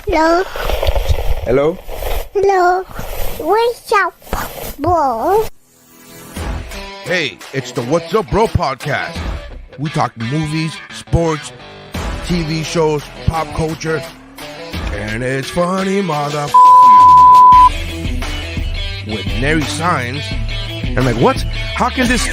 Hello. Hello? Hello. What's up, bro? Hey, it's the What's Up Bro podcast. We talk movies, sports, TV shows, pop culture, and it's funny, mother. With nary signs. I'm like, what? How can this...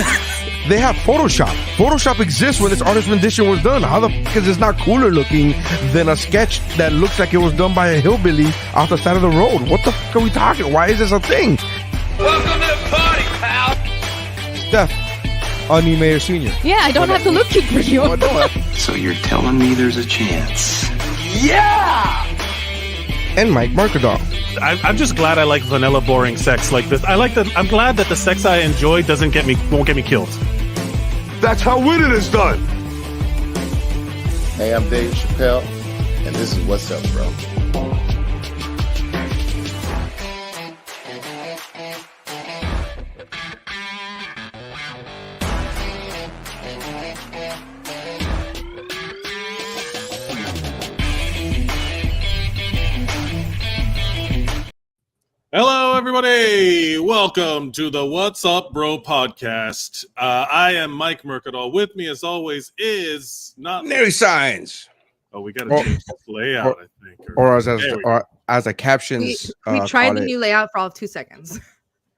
They have Photoshop. Photoshop exists when this artist rendition was done. How the fuck is this not cooler looking than a sketch that looks like it was done by a hillbilly off the side of the road? What the fuck are we talking? Why is this a thing? Welcome to the party, pal! Steph, Onion Mayor Sr. Yeah, I don't have to look for you. Oh, no. So you're telling me there's a chance? Yeah! And Mike Mercadal. I'm just glad I like vanilla, boring sex like this. I'm glad that the sex I enjoy won't get me killed. That's how winning is done! Hey, I'm Dave Chappelle, and this is What's Up, Bro. Hello, everybody. Welcome to the What's Up, Bro podcast. I am Mike Mercadal. With me, as always, is not Nary signs. Oh, we got to change this layout, I think. Or as a captions. We tried the it. new layout for all of 2 seconds.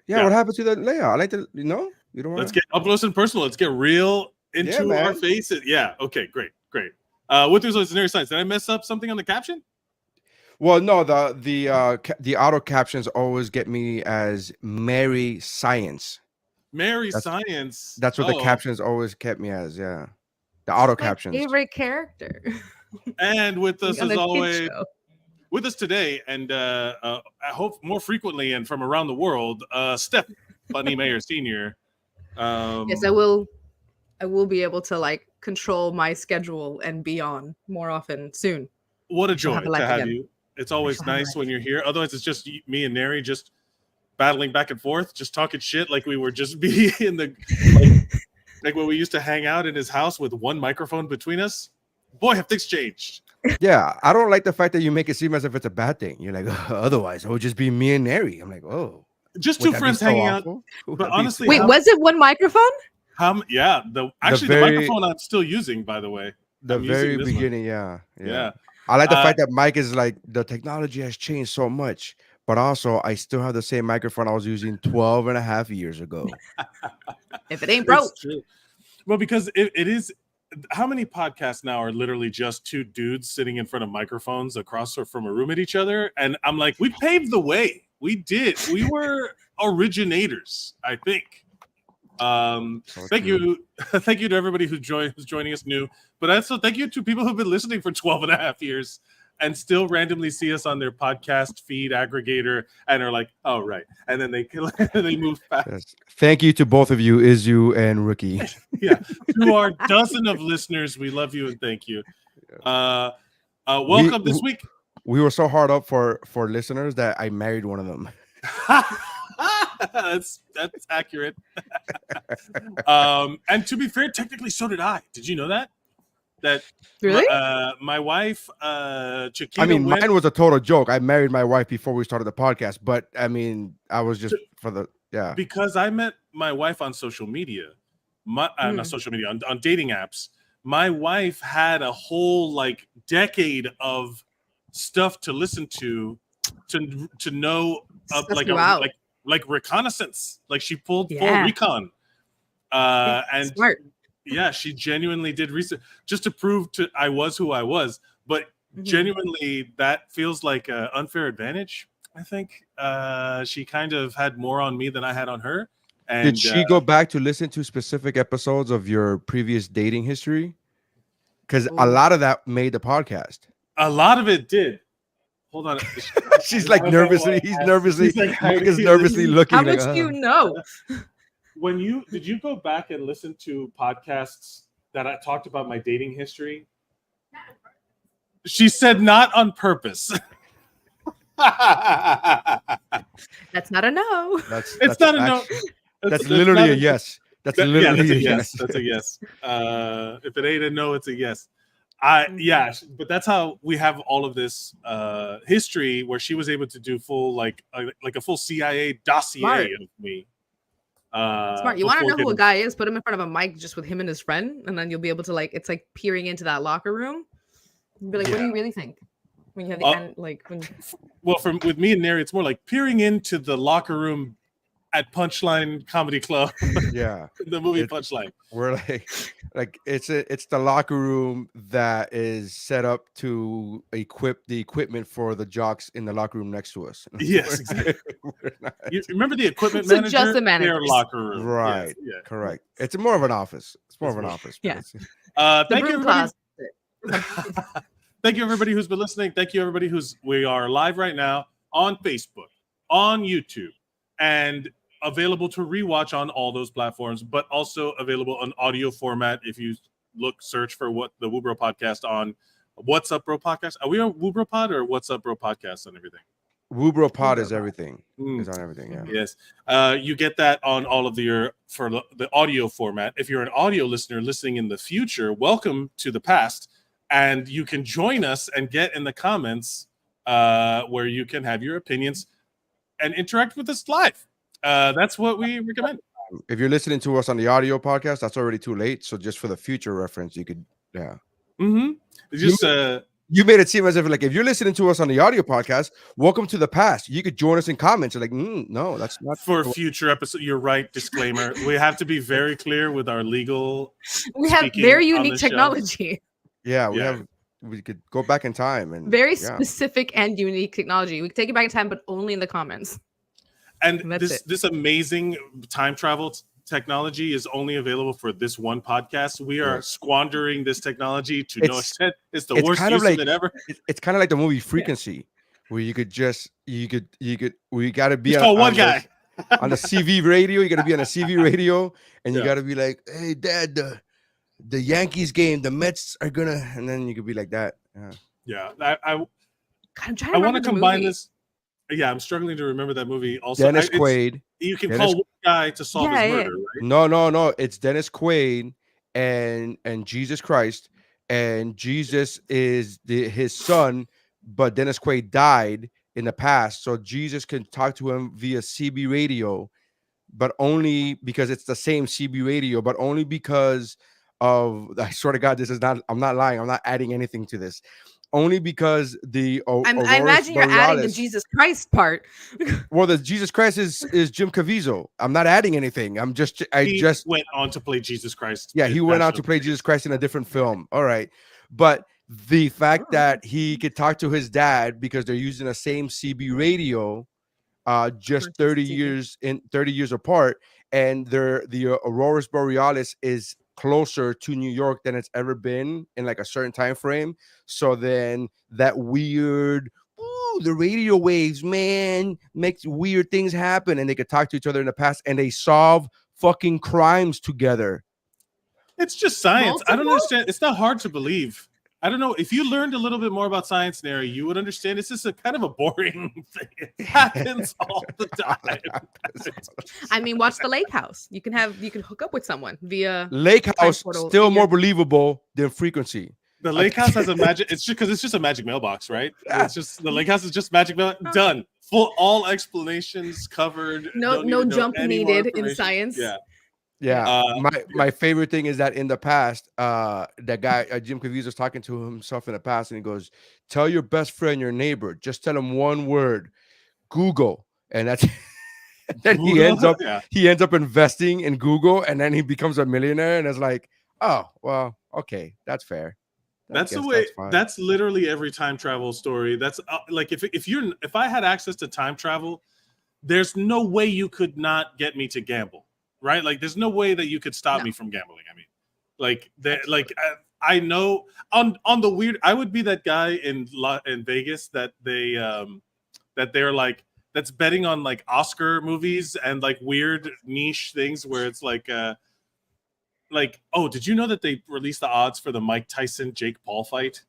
Yeah, what happened to the layout? I like to, you don't want Let's get up close and personal. Let's get real into our faces. Yeah. Okay. Great. With us is Nary Science. Did I mess up something on the caption? Well, no, the auto captions always get me as Mary Science. Science. That's what the captions always kept me as, yeah. The auto captions. Favorite character. And with us On as a always, kid show. with us today, and I hope more frequently and from around the world, Steph Bunny Mayer Sr. Yes, I will be able to control my schedule and be on more often soon. What a joy to have again. you. It's always nice when you're here. Otherwise, it's just me and Neri just battling back and forth, just talking shit like we were just be in the like when we used to hang out in his house with one microphone between us. Boy, have things changed. Yeah, I don't like the fact that you make it seem as if it's a bad thing. You're like, otherwise, it would just be me and Neri. I'm like, oh. Just two friends hanging out. But honestly, wait, was it one microphone? The microphone I'm still using, by the way. The very beginning, yeah. I like the fact that Mike is like, the technology has changed so much, but also I still have the same microphone I was using 12 and a half years ago. If it ain't broke. Well, because it is. How many podcasts now are literally just two dudes sitting in front of microphones across from a room at each other? And I'm like, we paved the way. We did. We were originators, I think. Thank you to everybody who's joining us new, but also thank you to people who've been listening for 12 and a half years and still randomly see us on their podcast feed aggregator and are like, oh right, and then they move fast. Yes. Thank you to both of you, Izu and Rookie. Yeah, to our dozen of listeners, we love you and thank you. Welcome this week. We were so hard up for listeners that I married one of them. That's accurate. And to be fair, technically, so did I. Did you know that? Really? My wife, Chiquita. I mean, mine was a total joke. I married my wife before we started the podcast, but I mean, I was just because I met my wife on social media, not social media, on dating apps. My wife had a whole decade of stuff to listen to know like reconnaissance. Like she pulled full recon. And smart. Yeah, she genuinely did research just to prove I was who I was. But genuinely, that feels like an unfair advantage. I think she kind of had more on me than I had on her. And did she go back to listen to specific episodes of your previous dating history? Because a lot of that made the podcast. A lot of it did. Hold on. She's like nervously. He's nervously. Mike is nervously looking. How much do you know? Did you go back and listen to podcasts that I talked about my dating history? She said not on purpose. That's not a no. It's not a no. That's literally a yes. That's literally a yes. That's a yes. If it ain't a no, it's a yes. Yeah, but that's how we have all of this history where she was able to do full like a full CIA dossier Smart. of me. Smart. You want to know who a guy is? Put him in front of a mic just with him and his friend, and then you'll be able to it's like peering into that locker room. You'll be like, what do you really think? When you have the Well, with me and Neri, it's more like peering into the locker room at Punchline Comedy Club. Yeah, the movie Punchline. We're like it's the locker room that is set up to equip the equipment for the jocks in the locker room next to us. Yes, exactly. You remember the equipment So manager? just the manager. Their locker room. Right. Yes, yeah. Correct. It's more of an office. It's more of an office. Yeah. Thank you, everybody. Thank you, everybody who's been listening. Thank you, everybody we are live right now on Facebook, on YouTube, and available to rewatch on all those platforms, but also available on audio format. If you search for the Woo Bro Podcast on What's Up Bro Podcast. Are we on Woo Bro Pod or What's Up Bro Podcast on everything? Woo Bro Pod is everything. Is on everything. Yeah. Yes. You get that on all of for the audio format. If you're an audio listener listening in the future, welcome to the past. And you can join us and get in the comments where you can have your opinions and interact with us live. That's what we recommend. If you're listening to us on the audio podcast, that's already too late. So just for the future reference, you could, yeah. Mm-hmm. Just you made it seem as if if you're listening to us on the audio podcast, welcome to the past. You could join us in comments. You're like, no, that's not for a future episode. You're right. Disclaimer: we have to be very clear with our legal. We have very unique technology. Yeah, we could go back in time and very specific and unique technology. We can take it back in time, but only in the comments. And this amazing time travel technology is only available for this one podcast. We are squandering this technology to no extent. It's the worst use of it ever. It's kind of like the movie Frequency, where we got to be on one guy on the CV radio. You got to be on a CV radio, and you got to be like, "Hey, Dad, the Yankees game, the Mets are gonna," and then you could be like that. Yeah. I want to combine this. Yeah, I'm struggling to remember that movie. Also, Dennis Quaid. You can call one guy to solve his murder, right? No. It's Dennis Quaid and Jesus Christ, and Jesus is his son, but Dennis Quaid died in the past, so Jesus can talk to him via CB radio, but only because it's the same CB radio, but only because of, I swear to God, I'm not lying. I'm not adding anything to this. Only because I imagine you're adding the Jesus Christ part. Well, the Jesus Christ is Jim Caviezel. I'm not adding anything. He went on to play Jesus Christ. Yeah, he went on to play Jesus Christ in a different film. All right. But the fact that he could talk to his dad because they're using the same CB radio, just 30 years apart, and the Aurora Borealis is closer to New York than it's ever been in like a certain time frame. So then that weird, the radio waves, man, makes weird things happen, and they could talk to each other in the past, and they solve fucking crimes together. It's just science. I don't understand. It's not hard to believe. I don't know. If you learned a little bit more about science, Neri, you would understand. It's just a kind of a boring thing. It happens all the time. I mean, watch The Lake House. You can hook up with someone via Lake House. Still more believable than Frequency. The Lake House has a magic. It's just because it's just a magic mailbox, right? It's just the Lake House is just magic mail. Done. All explanations covered. No jump needed in science. Yeah. Yeah, my favorite thing is that in the past, that guy Jim Caviezel was talking to himself in the past, and he goes, "Tell your best friend, your neighbor, just tell him one word, Google," and that's. Then Google? he ends up investing in Google, and then he becomes a millionaire, and it's like, oh well, okay, that's fair. That's the way. That's literally every time travel story. That's like if I had access to time travel, there's no way you could not get me to gamble. Right, like there's no way that you could stop me from gambling. I mean, I know on the weird. I would be that guy in Vegas that they're like that's betting on like Oscar movies and like weird niche things where it's like oh, did you know that they released the odds for the Mike Tyson Jake Paul fight?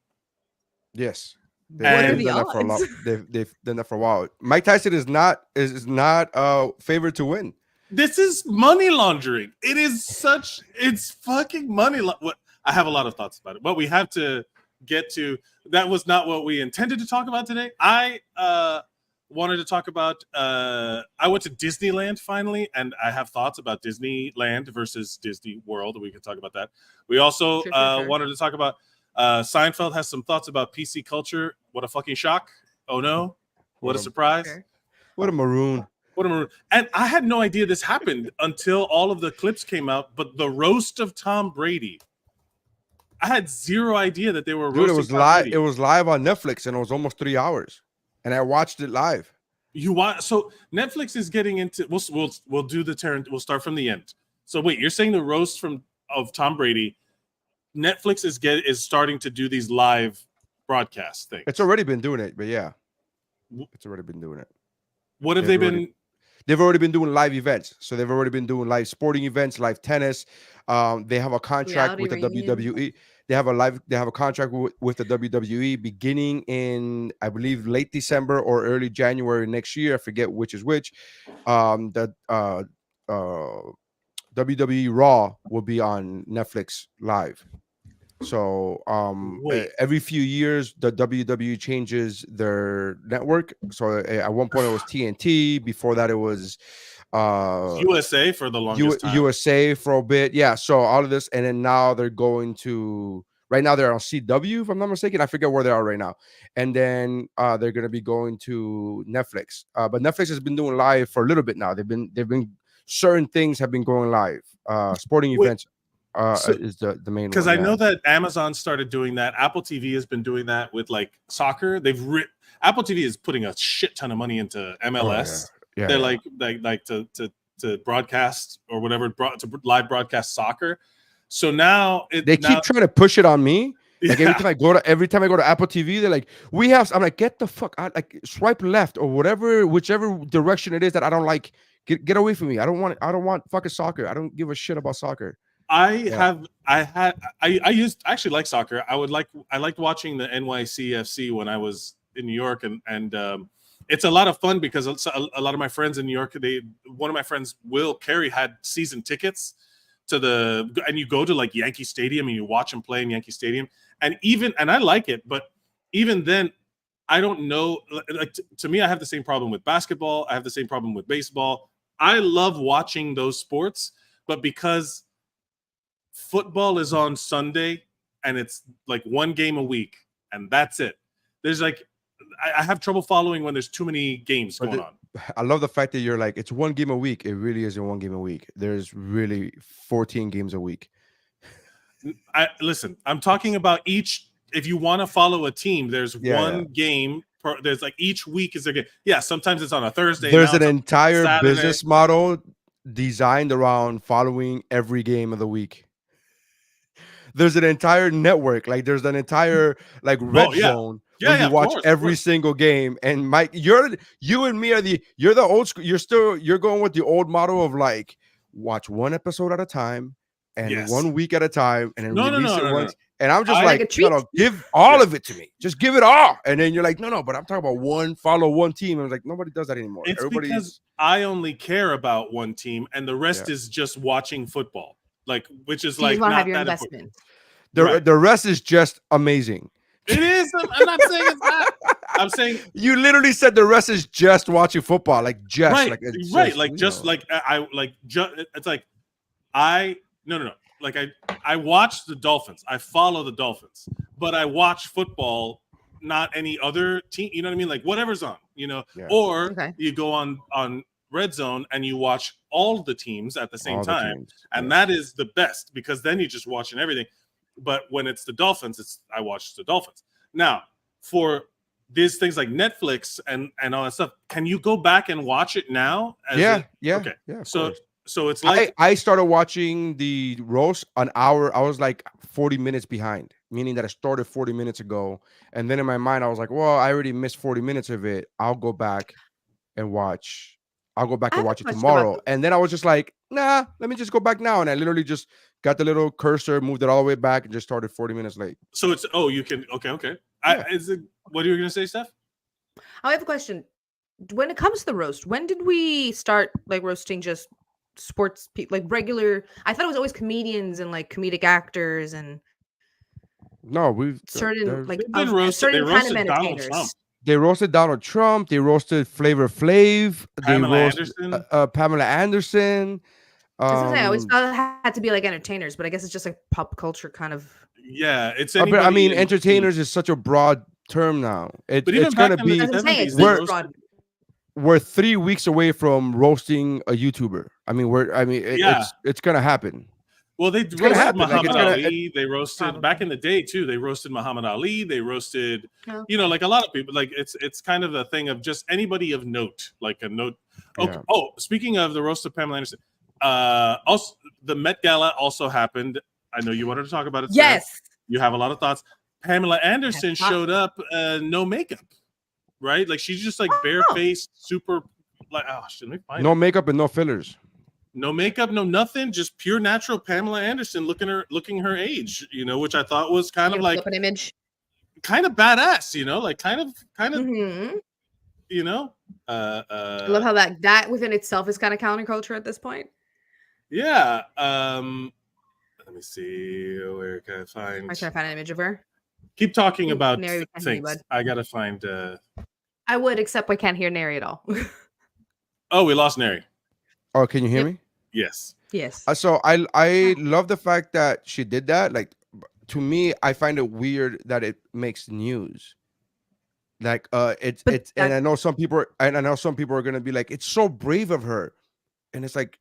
Yes. What are the odds? They've done that for a while. Mike Tyson is not favored to win. This is money laundering. It's fucking money. I have a lot of thoughts about it, but we have to get to. That was not what we intended to talk about today. I wanted to talk about. I went to Disneyland finally, and I have thoughts about Disneyland versus Disney World. We can talk about that. We also wanted to talk about Seinfeld has some thoughts about PC culture. What a fucking shock! Oh no, what a surprise! Okay. What a maroon. What a maroon! And I had no idea this happened until all of the clips came out. But the roast of Tom Brady. I had zero idea that they were roasting. Dude, it was live. It was live on Netflix, and it was almost 3 hours, and I watched it live. You watch? So Netflix is getting into. We'll do the turn. We'll start from the end. So wait, you're saying the roast of Tom Brady? Netflix is starting to do these live broadcast things. It's already been doing it, but yeah, it's already been doing it. What have they been? They've already been doing live events. So they've already been doing live sporting events, live tennis. They have a contract with the WWE. They have a contract with the WWE beginning in, I believe, late December or early January next year. I forget which is which. The WWE Raw will be on Netflix live. So every few years the WWE changes their network. So at one point it was TNT. Before that it was USA for the longest time. USA for a bit. Yeah. So all of this, and then now they're going to. Right now they're on CW, if I'm not mistaken. I forget where they are right now. And then they're going to be going to Netflix. But Netflix has been doing live for a little bit now. They've been certain things have been going live. Sporting events is the main one. Because I know that Amazon started doing that. Apple TV has been doing that with like soccer. Apple TV is putting a shit ton of money into MLS. They're like to broadcast or whatever, to live broadcast soccer. So now they keep trying to push it on me. Like every time I go to Apple TV, they're like, "We have." I'm like, "Get the fuck out!" Like swipe left or whichever direction it is that I don't like. Get away from me. I don't want fucking soccer. I don't give a shit about soccer. I actually like soccer. I liked watching the NYCFC when I was in New York, and it's a lot of fun because a lot of my friends in New York. One of my friends, Will Carey, had season tickets and you go to like Yankee Stadium and you watch them play in Yankee Stadium, and I like it, but even then, I don't know. Like to me, I have the same problem with basketball. I have the same problem with baseball. I love watching those sports, but because football is on Sunday and it's like one game a week and that's it. There's like, I have trouble following when there's too many games going on. I love the fact that you're like, it's one game a week. It really isn't one game a week. There's really 14 games a week. Listen, I'm talking about each. If you want to follow a team, there's one game. There's like each week is a game. Yeah, sometimes it's on a Thursday. There's an entire business model designed around following every game of the week. There's an entire network. Like there's an entire like red zone. Where you watch every single game, and Mike, you and me you're the old school. You're going with the old model of like watch one episode at a time and 1 week at a time, and then release it once. And I'm just like no, give all of it to me. Just give it all. And then you're like, no, but I'm talking about follow one team. And I was like, nobody does that anymore. It's because I only care about one team, and the rest is just watching football. Like, which is like not that investment. The rest is just amazing. It is. I'm not saying it's not. I'm saying you literally said the rest is just watching football, like just right, like it's right, just, like just know. Like I like just it's like no. Like I watch the Dolphins. I follow the Dolphins, but I watch football, not any other team. You know what I mean? Like whatever's on. You know, or you go on Red Zone and you watch all the teams at the same time, and that is the best because then you're just watching everything. But when it's the Dolphins, I watch the Dolphins. Now, for these things like Netflix and all that stuff, can you go back and watch it now? Okay. Yeah. So it's like I started watching the roast an hour. I was like 40 minutes behind, meaning that I started 40 minutes ago. And then in my mind, I was like, well, I already missed 40 minutes of it. I'll go back and watch. It tomorrow. And then I was just like, nah, let me just go back now. And I literally just got the little cursor, moved it all the way back, and just started 40 minutes late. So it's you can okay. Yeah. What are you gonna say, Steph? I have a question. When it comes to the roast, when did we start like roasting just sports people, like regular? I thought it was always comedians and like comedic actors and No, we've certain like They've been of roasted. They certain kind of roasted Donald entertainers. Trump. they roasted Donald Trump. They roasted Flavor Flav. They Pamela roasted Anderson. Pamela Anderson. I was gonna say I always thought it had to be like entertainers, but I guess it's just like pop culture kind of. Yeah, it's but anybody. I mean, entertainers is such a broad term now. But even It's gonna back in the be. As I'm saying, 70s, it's they just roasted- broad. We're 3 weeks away from roasting a YouTuber. I mean, it's gonna happen. Well, they gonna roasted happen. Like, Muhammad it's gonna- Ali. They roasted Probably. back in the day too. They roasted Muhammad Ali. They roasted, Okay. you know, like a lot of people. Like it's kind of a thing of just anybody of note, like a note. Okay. Yeah. Oh, speaking of the roast of Pamela Anderson, also the Met Gala also happened. I know you wanted to talk about it. Sarah. Yes. You have a lot of thoughts. Pamela Anderson Yes, thoughts. showed up, no makeup, right? Like she's just like barefaced, super. Like should we find No it? makeup and no fillers. No makeup, no nothing, just pure natural Pamela Anderson looking her age, you know, which I thought was kind of like an image. kind of badass, you know, like kind of Mhm. you know. I love how that within itself is kind of counterculture at this point. Yeah. Let me see, where can I find? I try to find an image of her. Keep talking about Nary, we can't hear you, things. bud. I gotta find. I would, except I can't hear Nary at all. Oh, we lost Neri. Oh, can you hear Yep. me? Yes. Yes. So I love the fact that she did that. Like, to me, I find it weird that it makes news. Like, it's and I know some people are gonna be like, it's so brave of her, and it's like,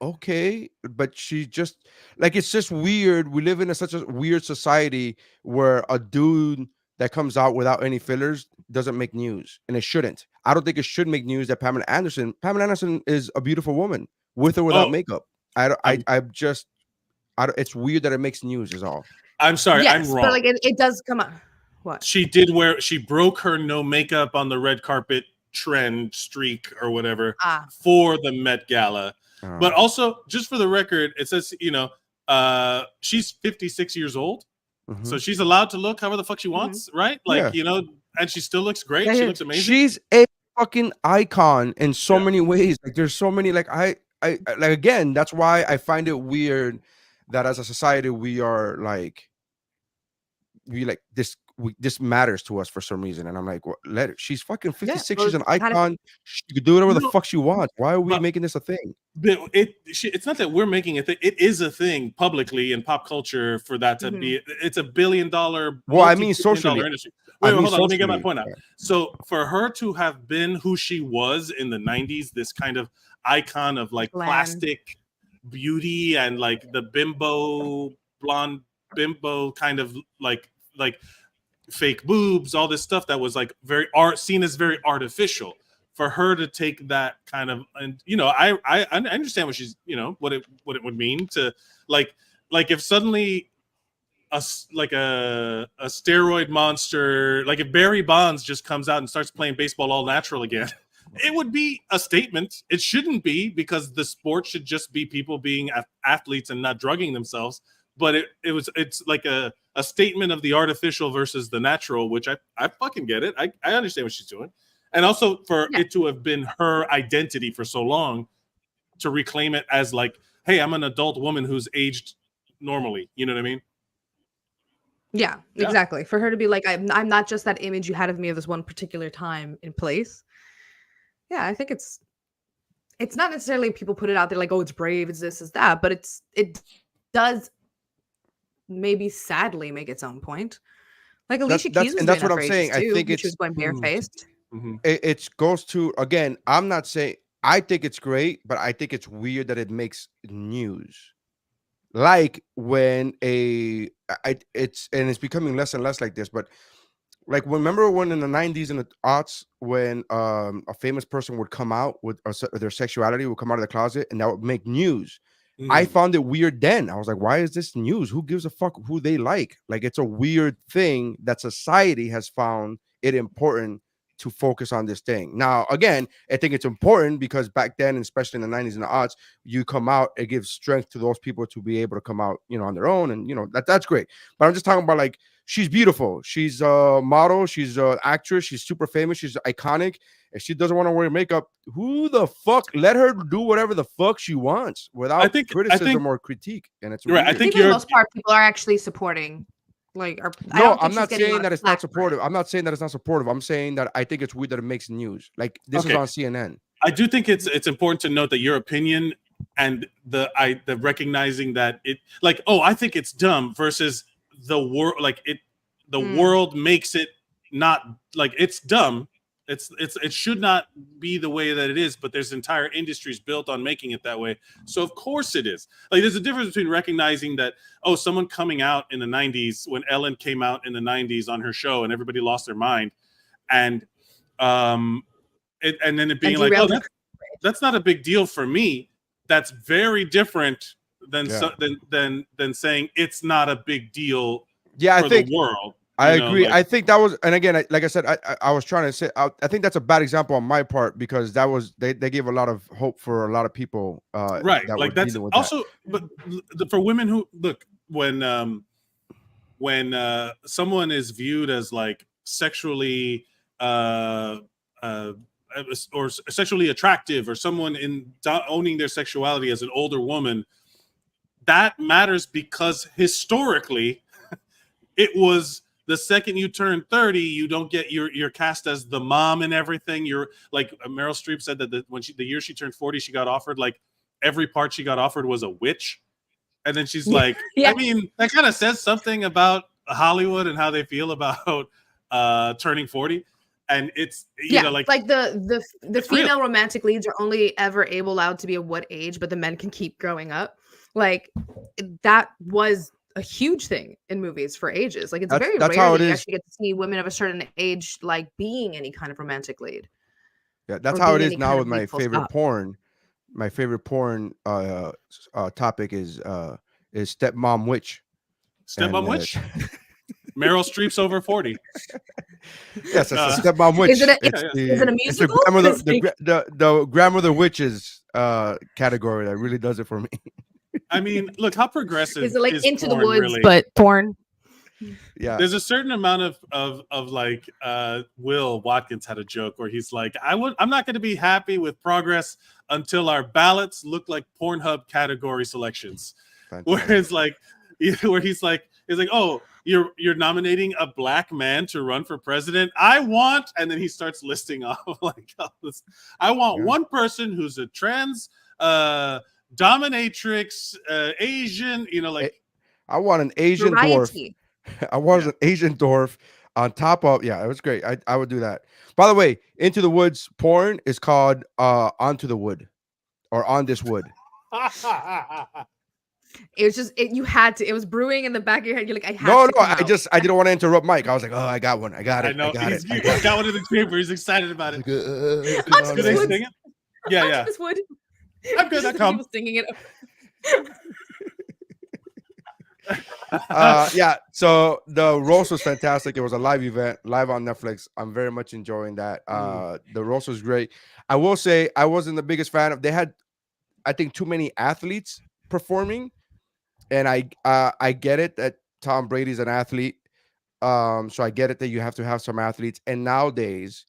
okay, but she just like, it's just weird. We live in such a weird society where a dude that comes out without any fillers doesn't make news, and it shouldn't. I don't think it should make news that Pamela Anderson is a beautiful woman with or without makeup. It's weird that it makes news is all. I'm sorry, yes, I'm wrong. but like it does come up. What? She broke her no makeup on the red carpet trend streak or whatever for the Met Gala. But also, just for the record, it says, you know, she's 56 years old. Mm-hmm. So she's allowed to look however the fuck she wants, right? Like, you know, and she still looks great. She looks amazing. She's a fucking icon in so many ways. Like, there's so many, like, I like, again, that's why I find it weird that as a society we are like, this matters to us for some reason, and I'm like, well, let her. She's fucking 56. She's an icon. She could do whatever the fuck she wants. Why are we making this a thing? But it's not that we're making it. It is a thing publicly in pop culture for that to be. It's $1 billion. Well, I mean socially. Industry. Wait, hold on. Let me get my point out. So for her to have been who she was in the 90s, this kind of icon of like plastic beauty and like the blonde bimbo kind of like fake boobs, all this stuff that was like seen as very artificial. For her to take that kind of, and you know, I understand what she's, you know, what it would mean to like if suddenly a steroid monster, like if Barry Bonds just comes out and starts playing baseball all natural again, it would be a statement. It shouldn't be, because the sport should just be people being athletes and not drugging themselves. But it's like a statement of the artificial versus the natural, which I fucking get it. I understand what she's doing. And also for it to have been her identity for so long, to reclaim it as like, hey, I'm an adult woman who's aged normally. You know what I mean? Yeah, exactly. For her to be like, I'm not just that image you had of me of this one particular time in place. Yeah, I think it's not necessarily people put it out there like, oh, it's brave, it's this, it's that, but it does maybe sadly make its own point. Like Alicia Keys was and that's doing what that I'm for saying. ages I too, think when it's she was going barefaced. It goes to, again, I'm not saying I think it's great, but I think it's weird that it makes news. Like when it's becoming less and less like this, but like remember when in the 90s and the aughts when a famous person would come out with their sexuality, would come out of the closet, and that would make news. I found it weird then. I was like, why is this news? Who gives a fuck who they like? Like, it's a weird thing that society has found it important to focus on this thing. Now, again, I think it's important because back then, especially in the 90s and the aughts, you come out, it gives strength to those people to be able to come out, you know, on their own. And, you know, that's great. But I'm just talking about, like, she's beautiful. She's a model. She's an actress. She's super famous. She's iconic. If she doesn't want to wear makeup, who the fuck? Let her do whatever the fuck she wants without criticism or critique. And it's right. weird. I think for the most part, people are actually supporting Like, I No, don't think I'm she's not getting a saying lot that of it's not flack for it. supportive. I'm not saying that it's not supportive. I'm saying that I think it's weird that it makes news. Like this is Okay. on CNN. I do think it's important to note that your opinion and the recognizing that it like, oh, I think it's dumb versus the world, like the world makes it not like it's dumb. It should not be the way that it is, but there's entire industries built on making it that way. So of course it is. Like there's a difference between recognizing that, oh, someone coming out in the 90s when Ellen came out in the 90s on her show and everybody lost their mind, and and then it being like, oh, that's not a big deal for me. That's very different than than saying it's not a big deal for the world. I agree. Like, I think that was, and again, like I said, I was trying to say, I think that's a bad example on my part because that was they gave a lot of hope for a lot of people. Right, that like that's also, but for women who look when someone is viewed as like sexually or sexually attractive, or someone owning their sexuality as an older woman, that matters because historically, it was. The second you turn 30, you don't get you're cast as the mom and everything. You're like Meryl Streep said that when the year she turned 40, she got offered like every part she got offered was a witch. And then she's like, I mean, that kind of says something about Hollywood and how they feel about turning 40. And it's you know, like the female romantic leads are only ever allowed to be at what age, but the men can keep growing up. Like that was a huge thing in movies for ages. Like it's very rare that you actually get to see women of a certain age like being any kind of romantic lead. Yeah, that's how it is now with my favorite porn. My favorite porn topic is Stepmom Witch. Stepmom Witch? Meryl Streep's over 40. Yes, it's a Stepmom Witch. Is it a musical? It's the Grandmother Witches category that really does it for me. I mean, look how progressive is it like Into the Woods, really? But porn. Yeah, there's a certain amount of like Will Watkins had a joke where he's like, I'm not going to be happy with progress until our ballots look like Pornhub category selections. Fantastic. Where he's like, oh, you're nominating a black man to run for president. And then he starts listing off like, I want one person who's a trans dominatrix, Asian, like I want an Asian dwarf. I want an Asian dwarf on top of it was great. I would do that. By the way, Into the Woods porn is called Onto the Wood or On This Wood. It was just you had to. It was brewing in the back of your head. You're like, I had to. No, I didn't want to interrupt Mike. I was like, oh, I got one. I got it. I know. He got one in the chamber. He's excited about it. Onto this wood. Yeah. This wood. I'm good. I come. Singing it. So the roast was fantastic. It was a live event, live on Netflix. I'm very much enjoying that. The roast was great. I will say I wasn't the biggest fan of. They had, I think, too many athletes performing, and I get it that Tom Brady's an athlete, so I get it that you have to have some athletes. And nowadays,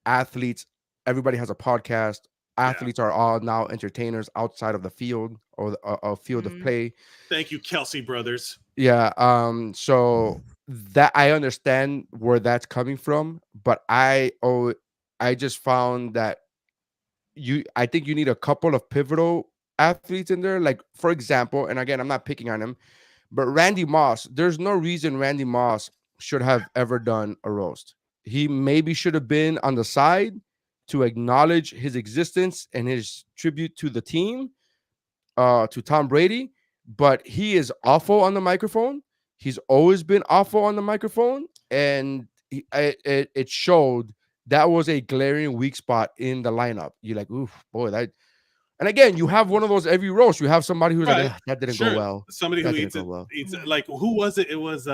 athletes, everybody has a podcast. Athletes are all now entertainers outside of the field or a field of play. Thank you, Kelsey brothers. Yeah. So that I understand where that's coming from, but I just found that I think you need a couple of pivotal athletes in there. Like, for example, and again, I'm not picking on him, but Randy Moss, there's no reason Randy Moss should have ever done a roast. He maybe should have been on the side to acknowledge his existence and his tribute to the team, to Tom Brady, but he is awful on the microphone. He's always been awful on the microphone, and it showed. That was a glaring weak spot in the lineup. You're like, oof, boy, that. And again, you have one of those every roast. You have somebody who's like, that didn't go well. Somebody who eats it. Like, who was it? It was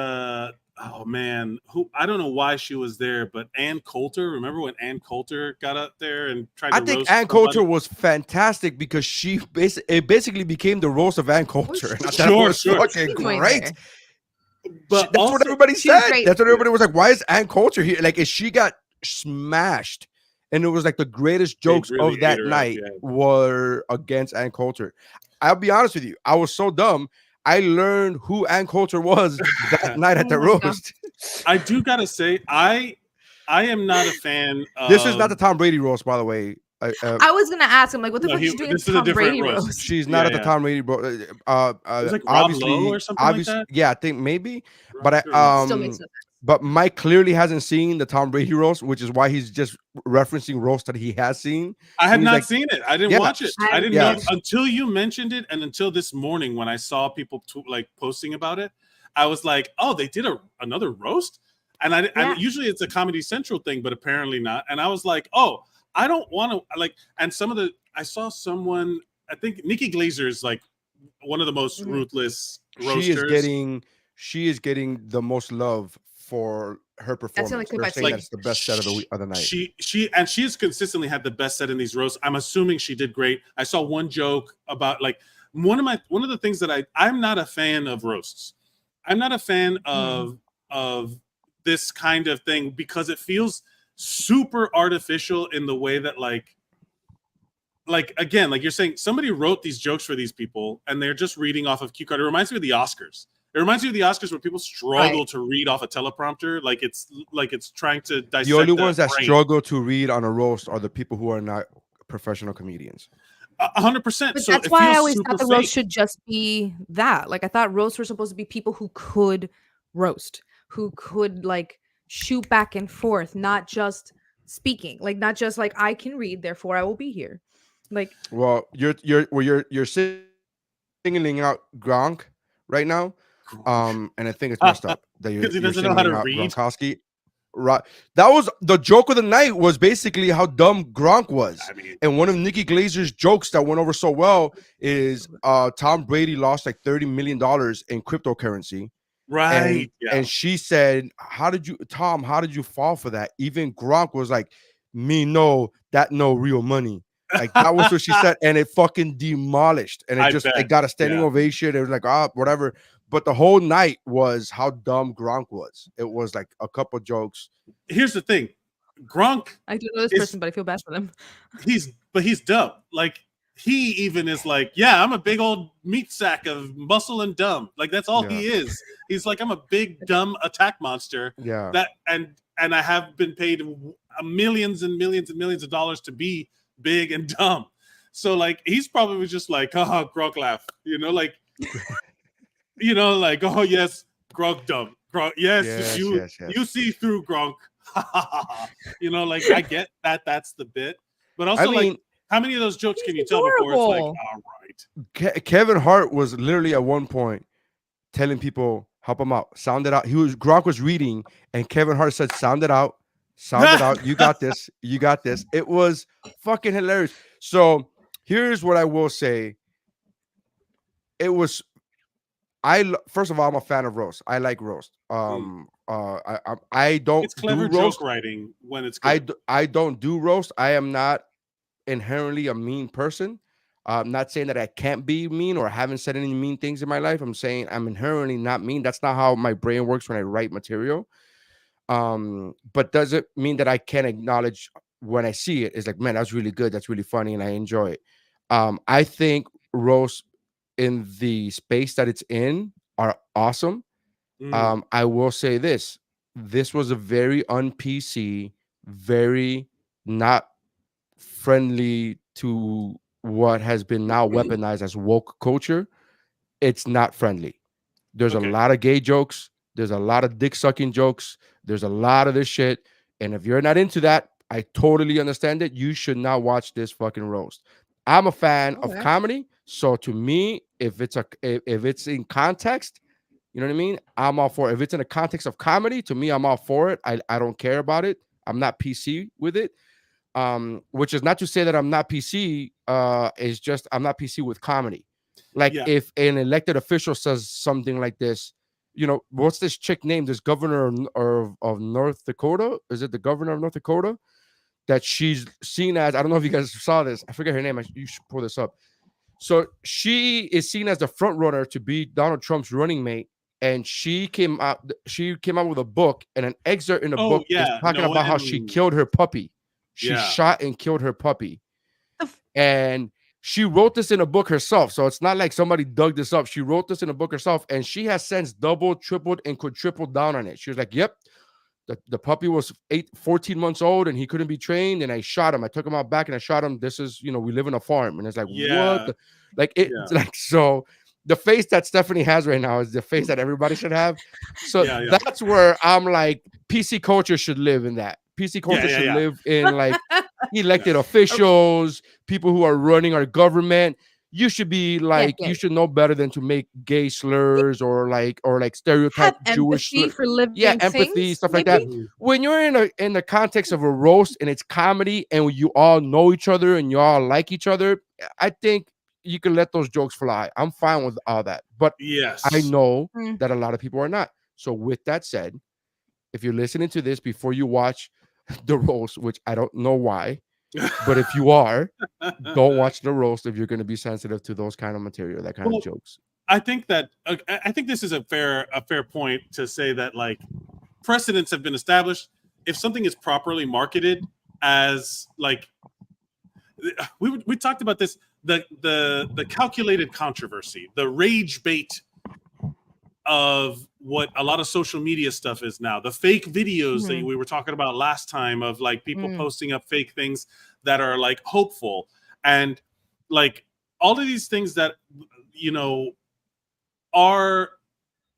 oh man, who I don't know why she was there, but Ann Coulter. Remember when Ann Coulter got up there and tried to roast? I think Ann Coulter was fantastic because it basically became the roast of Ann Coulter. Sure. Fucking great. But that's what everybody said. That's what everybody was like. Why is Ann Coulter here? Like, she got smashed, and it was like the greatest jokes of that night were against Ann Coulter. I'll be honest with you. I was so dumb. I learned who Ann Coulter was that night at the Oh my God. roast. I do gotta say, I am not a fan of. This is not the Tom Brady roast, by the way. I was gonna ask him like, what the fuck is she doing? This in is a Tom different Brady roast. roast? She's not Yeah, at the yeah. Tom Brady bro. It was like Rob Lowe or something like that. Yeah, I think maybe. Rob But Still makes no sense. but Mike clearly hasn't seen the Tom Brady roast, which is why he's just referencing roast that he has seen. I had He's not like, seen it. I didn't Yeah. watch it. I didn't Yeah. know until you mentioned it, and until this morning when I saw people like posting about it. I was like, oh, they did another roast, and I usually it's a Comedy Central thing, but apparently not. And I was like, oh, I don't want to like. And I saw someone. I think Nikki Glazer is like one of the most ruthless roasters. She is getting the most love for her performance. only clip They're I've saying seen. that's the best set of the night. She's consistently had the best set in these roasts. I'm assuming she did great. I saw one joke about like one of the things that I'm not a fan of roasts. I'm not a fan of this kind of thing because it feels super artificial in the way that like again, like you're saying, somebody wrote these jokes for these people and they're just reading off of cue card. It reminds me of the Oscars. It reminds me of the Oscars where people struggle to read off a teleprompter, like it's trying to dissect. The only ones that brain. struggle to read on a roast are the people who are not professional comedians. 100%. But So that's it why I feels always super thought the fake. roast should just be that. Like I thought roasts were supposed to be people who could roast, who could like shoot back and forth, not just speaking, like not just like I can read, therefore I will be here. Like, Well, you're singling out Gronk right now, and I think it's messed up that you're 'Cause he doesn't know how singling to out read. Gronkowski. Right, that was the joke of the night. Was basically how dumb Gronk was. I mean, And one of Nikki Glazer's jokes that went over so well is Tom Brady lost like $30 million in cryptocurrency. right. And she said, how did you fall for that? Even Gronk was like, me no, that no real money. Like that was what she said, and it fucking demolished. And it got a standing ovation. It was like, whatever. But the whole night was how dumb Gronk was. It was like a couple jokes. Here's the thing. Gronk, I don't know this person, but I feel bad for them. he's dumb. Like he even is like, yeah, I'm a big old meat sack of muscle and dumb. Like that's all he is. He's like, I'm a big dumb attack monster. Yeah. That and I have been paid millions and millions and millions of dollars to be big and dumb. So like he's probably just like, haha, Gronk laugh. Like like, oh yes, Gronk dumb. Gronk, yes, you see through Gronk. Like I get that that's the bit. But also like how many of those jokes can you tell before it's like, all right? Kevin Hart was literally at one point telling people, help him out, sound it out. Gronk was reading, and Kevin Hart said, sound it out, you got this, you got this. It was fucking hilarious. So here's what I will say. It was first of all, I'm a fan of roast. I like roast. I don't it's clever do roast. Joke writing when it's good. I don't do roast. I am not inherently a mean person. I'm not saying that I can't be mean or haven't said any mean things in my life. I'm saying I'm inherently not mean. That's not how my brain works when I write material. But does it mean that I can't acknowledge when I see it? It's like, man, that's really good. That's really funny, and I enjoy it. I think roast in the space that it's in are awesome. I will say this was a very un-PC, very not friendly to what has been now weaponized as woke culture. It's not friendly. There's a lot of gay jokes. There's a lot of dick sucking jokes. There's a lot of this shit. And if you're not into that, I totally understand it. You should not watch this fucking roast. I'm a fan of comedy. So to me, if it's in context, you know what I mean? I'm all for it. If it's in the context of comedy, to me, I'm all for it. I don't care about it. I'm not PC with it. Which is not to say that I'm not PC. It's just I'm not PC with comedy. Like if an elected official says something like this, what's this chick name? This governor of North Dakota? Is it the governor of North Dakota? That she's seen as, I don't know if you guys saw this. I forget her name. You should pull this up. So she is seen as the front runner to be Donald Trump's running mate. And she came out with a book, and an excerpt in the book is talking about how she killed her puppy. She shot and killed her puppy. And she wrote this in a book herself. So it's not like somebody dug this up. She wrote this in a book herself, and she has since doubled, tripled, and quadrupled down on it. She was like, yep, the puppy was 14 months old and he couldn't be trained, and I shot him. I took him out back and I shot him. This is, we live in a farm. And it's like, what? So the face that Stephanie has right now is the face that everybody should have. So that's where I'm like, PC culture should live in that. PC culture should live in like elected officials, people who are running our government. You should be like, you should know better than to make gay slurs or like stereotype Jewish slurs. For living empathy, things, stuff like that. When you're in the context of a roast and it's comedy and you all know each other and you all like each other, I think you can let those jokes fly. I'm fine with all that. But I know that a lot of people are not. So with that said, if you're listening to this before you watch the roast, which I don't know why, but if you are, don't watch the roast if you're going to be sensitive to those kind of material, that kind of jokes. I think this is a fair point to say that like precedents have been established. If something is properly marketed as like, we talked about this, the calculated controversy, the rage bait of what a lot of social media stuff is now, the fake videos that we were talking about last time of like people posting up fake things that are like hopeful, and like all of these things that are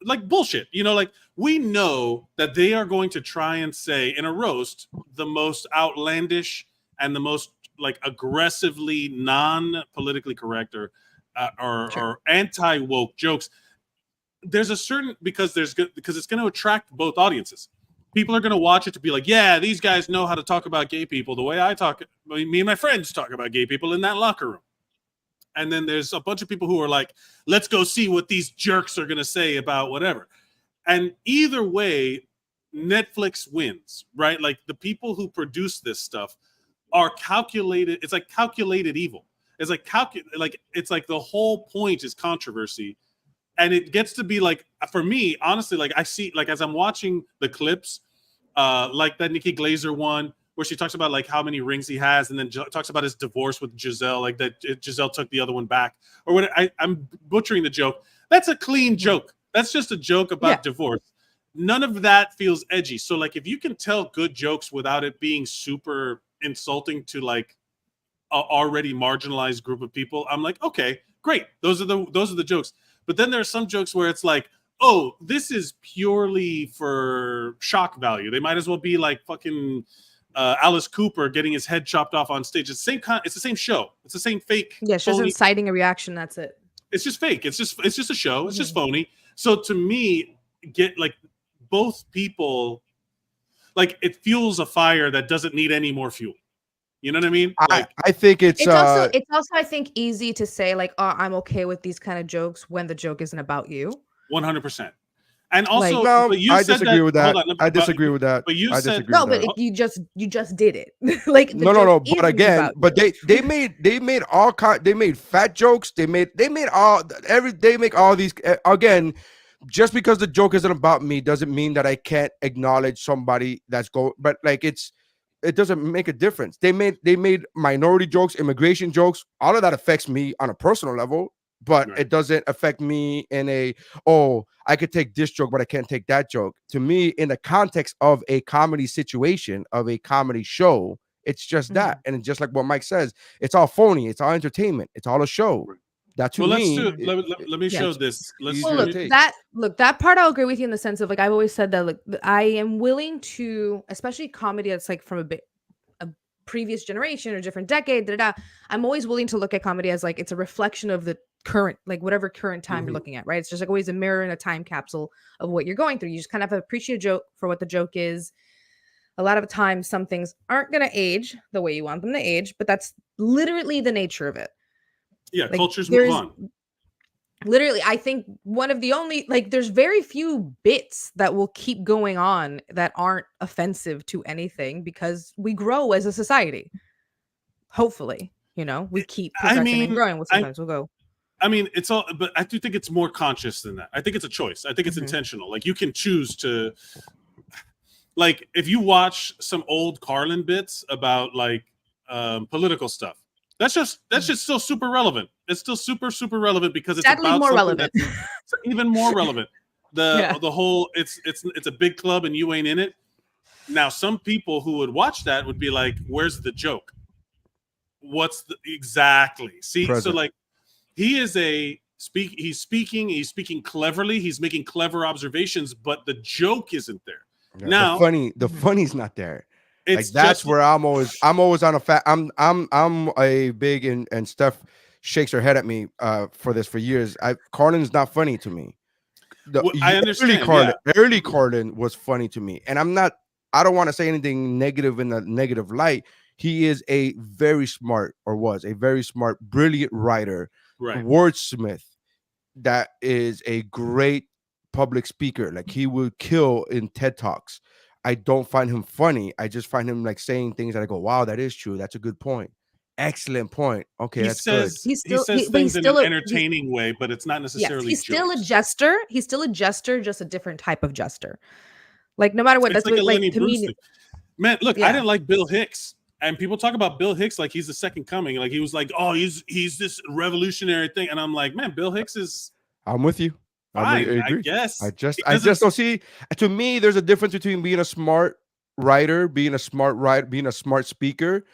like bullshit. Like we know that they are going to try and say in a roast the most outlandish and the most like aggressively non-politically correct or anti-woke jokes. There's a certain because it's going to attract both audiences. People are going to watch it to be like, yeah, these guys know how to talk about gay people the way me and my friends talk about gay people in that locker room. And then there's a bunch of people who are like, let's go see what these jerks are going to say about whatever. And either way, Netflix wins, right? Like the people who produce this stuff are calculated. It's like calculated evil. It's like it's like the whole point is controversy. And it gets to be like, for me, honestly, like I see, like as I'm watching the clips, like that Nikki Glaser one, where she talks about like how many rings he has, and then talks about his divorce with Giselle, like that Giselle took the other one back, or what? I'm butchering the joke. That's a clean joke. That's just a joke about divorce. None of that feels edgy. So like, if you can tell good jokes without it being super insulting to like a already marginalized group of people, I'm like, okay, great. Those are the jokes. But then there are some jokes where it's like, oh, this is purely for shock value. They might as well be like fucking Alice Cooper getting his head chopped off on stage. It's the same it's the same show. It's the same fake. Yeah, it's just inciting a reaction. That's it. It's just fake. It's just a show. It's just phony. So to me, get like both people, like it fuels a fire that doesn't need any more fuel. You know what I mean? Like, I think it's also I think easy to say like, oh, I'm okay with these kind of jokes when the joke isn't about you. 100%. And also, like, but you I said disagree with that. I disagree with that. But you said no, but you just did it. Like no. But again, but they made all they made fat jokes. They make all these again. Just because the joke isn't about me doesn't mean that I can't acknowledge somebody that's but like it doesn't make a difference. They made minority jokes, immigration jokes. All of that affects me on a personal level, but it doesn't affect me in I could take this joke, but I can't take that joke. To me, in the context of a comedy situation, of a comedy show, it's just that. And just like what Mike says, it's all phony. It's all entertainment. It's all a show. That to me. Let me show this. That part I'll agree with you in the sense of like I've always said that like I am willing to, especially comedy that's like from a previous generation or different decade. I'm always willing to look at comedy as like it's a reflection of the current, like whatever current time you're looking at, right? It's just like always a mirror and a time capsule of what you're going through. You just kind of appreciate a joke for what the joke is. A lot of the time, some things aren't going to age the way you want them to age, but that's literally the nature of it. Yeah, like, cultures move on. Literally, I think one of the only, like, there's very few bits that will keep going on that aren't offensive to anything because we grow as a society. Hopefully, we keep progressing and growing. Sometimes we'll go. I mean, it's all, but I do think it's more conscious than that. I think it's a choice. I think it's intentional. Like, you can choose to, like, if you watch some old Carlin bits about, like, political stuff, That's just still super relevant. It's still super relevant because it's Sadly, about more something relevant. that's even more relevant. The whole it's a big club and you ain't in it. Now, some people who would watch that would be like, "Where's the joke? What's the exactly?" See, Present. so like he's speaking cleverly, he's making clever observations, but the joke isn't there. Yeah, Now, the funny's not there. Like it's that's just where I'm always on a I'm a big and Steph shakes her head at me for this for years. Carlin's not funny to me. I understand. Early Carlin was funny to me, and I don't want to say anything negative in a negative light. He is a very smart, or was a very smart, brilliant writer, Right. wordsmith. That is a great public speaker. Like he would kill in TED Talks. I don't find him funny. I just find him like saying things that I go, "Wow, that is true. That's a good point. Excellent point. Okay, that's good." He says things in an entertaining way, but it's not necessarily. Yes, he's still a jester. He's still a jester, just a different type of jester. Like no matter what, It's that's like a Lenny to Bruce me. thing. Man, look, I didn't like Bill Hicks, and people talk about Bill Hicks like he's the second coming. Like he was like, "Oh, he's this revolutionary thing," and I'm like, man, Bill Hicks is. I'm with you. I guess. I just don't see. To me, there's a difference between being a smart writer, being a smart speaker.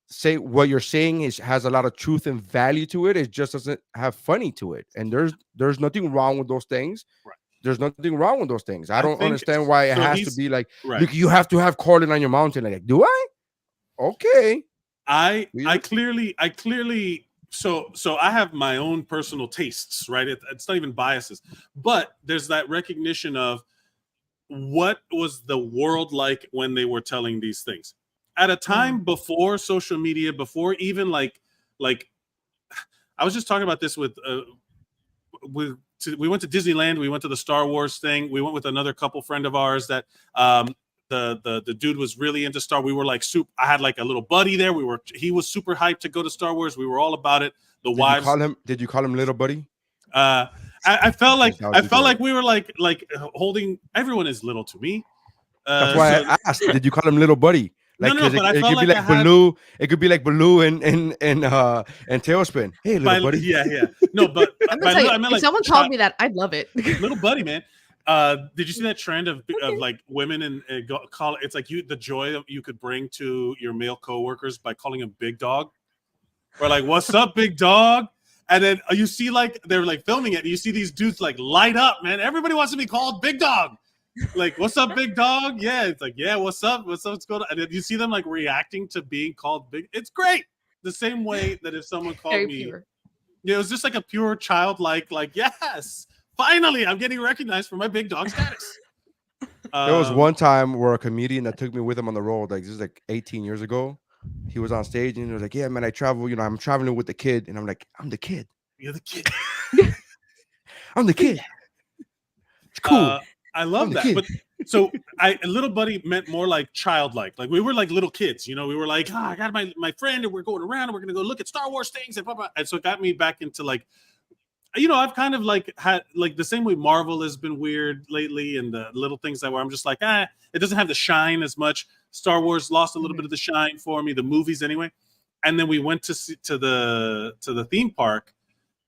Say what you're saying has a lot of truth and value to it. It just doesn't have funny to it. And there's nothing wrong with those things. Right. There's nothing wrong with those things. I don't understand why it has to be like, right. Look, you have to have Carlin on your mountain. Like, do I? Okay. I clearly. So I have my own personal tastes, right? It's not even biases, but there's that recognition of what was the world like when they were telling these things at a time before social media, before even like I was just talking about this with we went to Disneyland, we went to the Star Wars thing, we went with another couple friend of ours that the dude was really into Star. We were like I had like a little buddy there. He was super hyped to go to Star Wars. We were all about it. Did you call him little buddy? I felt like we were like holding. Everyone is little to me. That's why I asked. Did you call him little buddy? Like, no, but it could be like Baloo. It could be like Baloo and Tailspin. Hey, little buddy. Yeah. No, but if someone called me that, I'd love it. Little buddy, man. Did you see that trend of like women and call it's like the joy that you could bring to your male coworkers by calling him big dog, or like what's up, big dog? And then you see like they're like filming it, and you see these dudes like light up, man. Everybody wants to be called big dog. Like, what's up, big dog? Yeah, it's like, yeah, what's up? What's going on? And then you see them like reacting to being called big. It's great. The same way that if someone called me, it was just like a pure childlike, like, yes, finally, I'm getting recognized for my big dog status. There was one time where a comedian that took me with him on the road, like this is like 18 years ago. He was on stage and he was like, "Yeah, man, I travel. I'm traveling with the kid." And I'm like, "I'm the kid. You're the kid. I'm the kid. It's cool." I love that. But so a little buddy meant more like childlike. Like we were like little kids, we were like, I got my friend and we're going around and we're gonna go look at Star Wars things and blah, blah. And so it got me back into like, I've kind of like had like the same way Marvel has been weird lately, and the little things that where I'm just like, it doesn't have the shine as much. Star Wars lost a little bit of the shine for me, the movies anyway. And then we went to the theme park,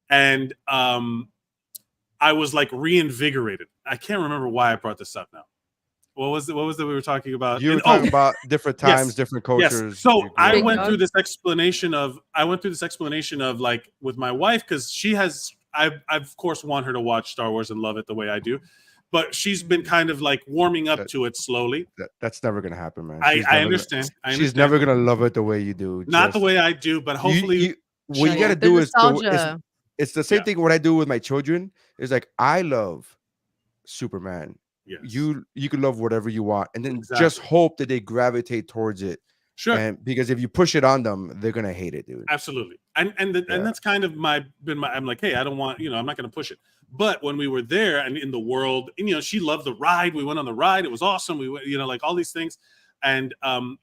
and I was like reinvigorated. I can't remember why I brought this up now. What was it we were talking about? You were talking about different times, different cultures. Yes. So I went through this explanation of like with my wife, because I've of course want her to watch Star Wars and love it the way I do, but she's been kind of like warming up to it slowly. That's never gonna happen, man. I understand. She's never gonna love it the way you do. Not the way I do, but hopefully what you gotta do is it's the same thing. What I do with my children is like, I love Superman. Yes. You can love whatever you want, and then just hope that they gravitate towards it. Sure. And because if you push it on them, they're gonna hate it, dude. Absolutely. And that's kind of I'm like, hey, I don't want, I'm not gonna push it. But when we were there and in the world, and she loved the ride. We went on the ride. It was awesome. We went, like all these things. And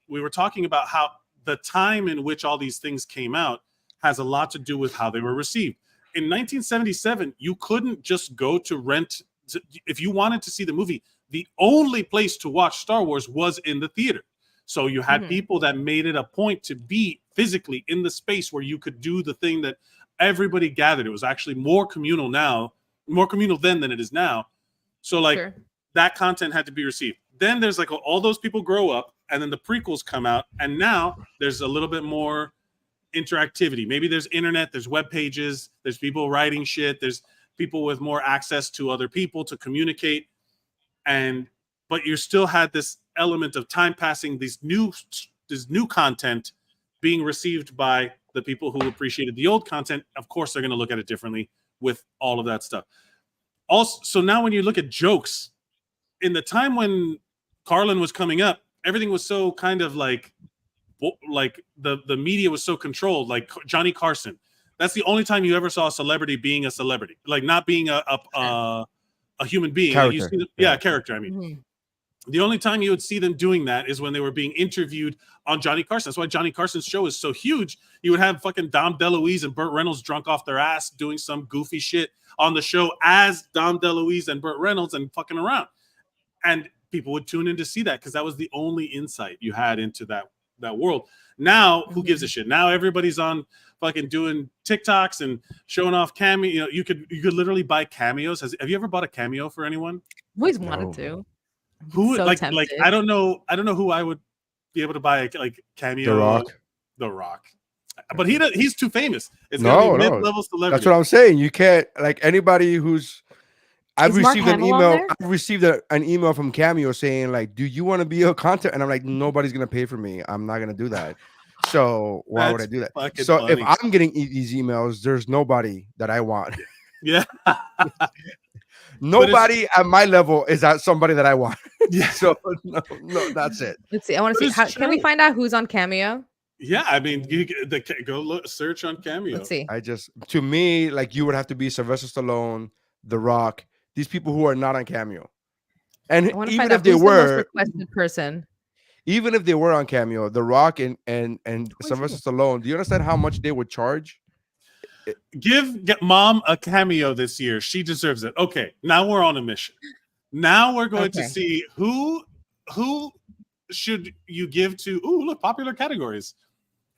we were talking about how the time in which all these things came out has a lot to do with how they were received. In 1977, you couldn't just go to rent. If you wanted to see the movie, the only place to watch Star Wars was in the theater. So you had people that made it a point to be physically in the space where you could do the thing that everybody gathered. It was actually more communal then than it is now. So like that content had to be received. Then there's like all those people grow up, and then the prequels come out, and now there's a little bit more interactivity. Maybe there's internet, there's web pages, there's people writing shit, there's people with more access to other people to communicate, but you still had this element of time passing, this new content being received by the people who appreciated the old content. Of course, they're going to look at it differently with all of that stuff. Also, so now when you look at jokes, in the time when Carlin was coming up, everything was so kind of like the media was so controlled, like Johnny Carson. That's the only time you ever saw a celebrity being a celebrity, like not being a human being. Character. Like you see character. I mean, the only time you would see them doing that is when they were being interviewed on Johnny Carson. That's why Johnny Carson's show is so huge. You would have fucking Dom DeLuise and Burt Reynolds drunk off their ass doing some goofy shit on the show as Dom DeLuise and Burt Reynolds and fucking around. And people would tune in to see that because that was the only insight you had into that world. Now, who gives a shit? Now everybody's on fucking doing TikToks and showing off cameo. You know, you could literally buy cameos. Have you ever bought a cameo for anyone? Always wanted to. Who So like tempted. I don't know who I would be able to buy like cameo. The Rock. But he's too famous. It's gonna be mid-level celebrity. That's what I'm saying. You can't like anybody who's. I've Is Mark received an Hamill on email. there? I've received an email from Cameo saying like, "Do you want to be a content?" And I'm like, "Nobody's gonna pay for me. I'm not gonna do that. So why would I do that?" So funny. if I'm getting these emails, there's nobody that I want. Yeah. Nobody at my level is at somebody that I want. Yeah. So no, that's it. Let's see. I want to see. Can we find out who's on Cameo? Yeah, I mean, go search on Cameo. Let's see. To me, like you would have to be Sylvester Stallone, The Rock, these people who are not on Cameo. And I want to even find if out they who's the most were, requested person. even if they were on Cameo, The Rock and Sylvester Stallone, do you understand how much they would charge? Get mom a cameo this year. She deserves it. Okay, now we're on a mission. Now we're going to see who should you give to. Ooh, look, popular categories: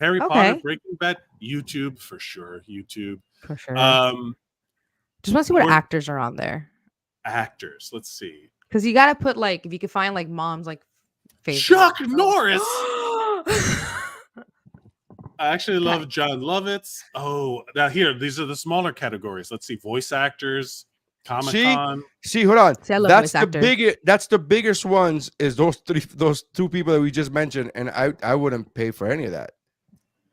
Harry Potter, Breaking Bad, YouTube for sure. YouTube for sure. Just want to see what actors are on there. Actors. Let's see. Because you got to put like if you could find like mom's like favorite. Chuck Norris. I actually love John Lovitz. Oh, now here, these are the smaller categories. Let's see, voice actors, Comic-Con. See, hold on. See, that's the biggest ones is those two people that we just mentioned, and I wouldn't pay for any of that.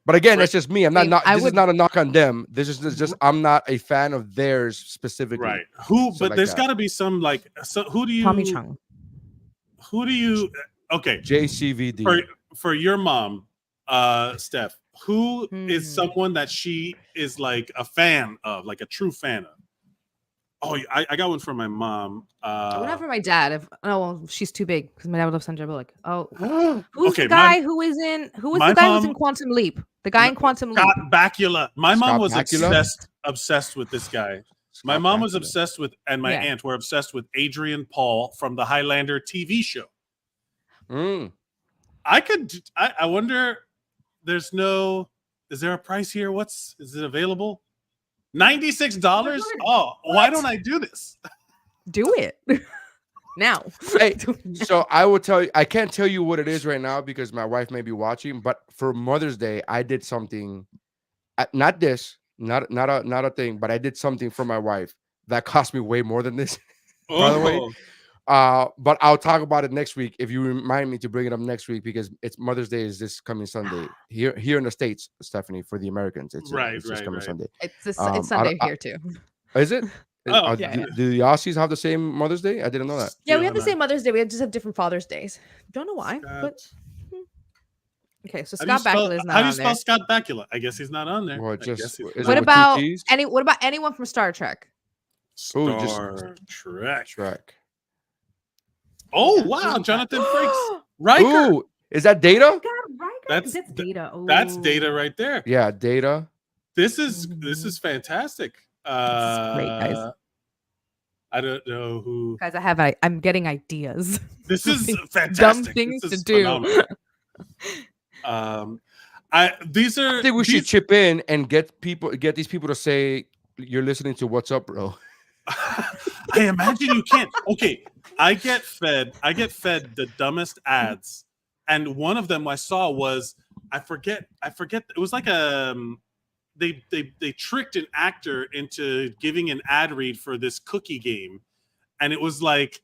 But again, that's just me. This is not a knock on them. This is just I'm not a fan of theirs specifically. Right. But there's got to be some like. So who do you? Tommy Chung. Who do you? Okay. JCVD for your mom, Steph. Who is someone that she is like a fan of, like a true fan of? Oh, I got one for my mom. Not for my dad. She's too big because my dad would love Sandra Bullock. Oh, who's the guy who was in Quantum Leap? The guy in Quantum Leap. Scott Bakula. My mom was Bakula? obsessed with this guy. My mom was obsessed with, and my aunt were obsessed with Adrian Paul from the Highlander TV show. I wonder. Is there a price here? Is it available? $96? Oh, why don't I do this? Do it now. Hey, so I will tell you, I can't tell you what it is right now because my wife may be watching, but for Mother's Day, I did something, not a thing, but I did something for my wife that cost me way more than this, by the way. But I'll talk about it next week if you remind me to bring it up next week because it's Mother's Day is this coming Sunday here in the States, Stephanie, for the Americans. It's this coming Sunday. It's Sunday here too. Is it? Do the Aussies have the same Mother's Day? I didn't know that. Yeah, we have the same Mother's Day. We just have different Father's Days. Don't know why. But okay, so Scott Bakula is not on there. How do you spell Scott Bakula? I guess he's not on there. Well, what about anyone from Star Trek? Star Trek. Oh wow, Jonathan Frakes. Riker. Ooh, is that Data? That's Data. Oh. That's Data right there. Yeah, Data. This is fantastic. This is great, guys. I don't know who. Guys, I'm getting ideas. This is fantastic. Dumb things to do. These are. I think we should chip in and get these people to say you're listening to What's Up, Bro. I imagine you can't. Okay, I get fed the dumbest ads, and one of them I saw was I forget. It was like they tricked an actor into giving an ad read for this cookie game, and it was like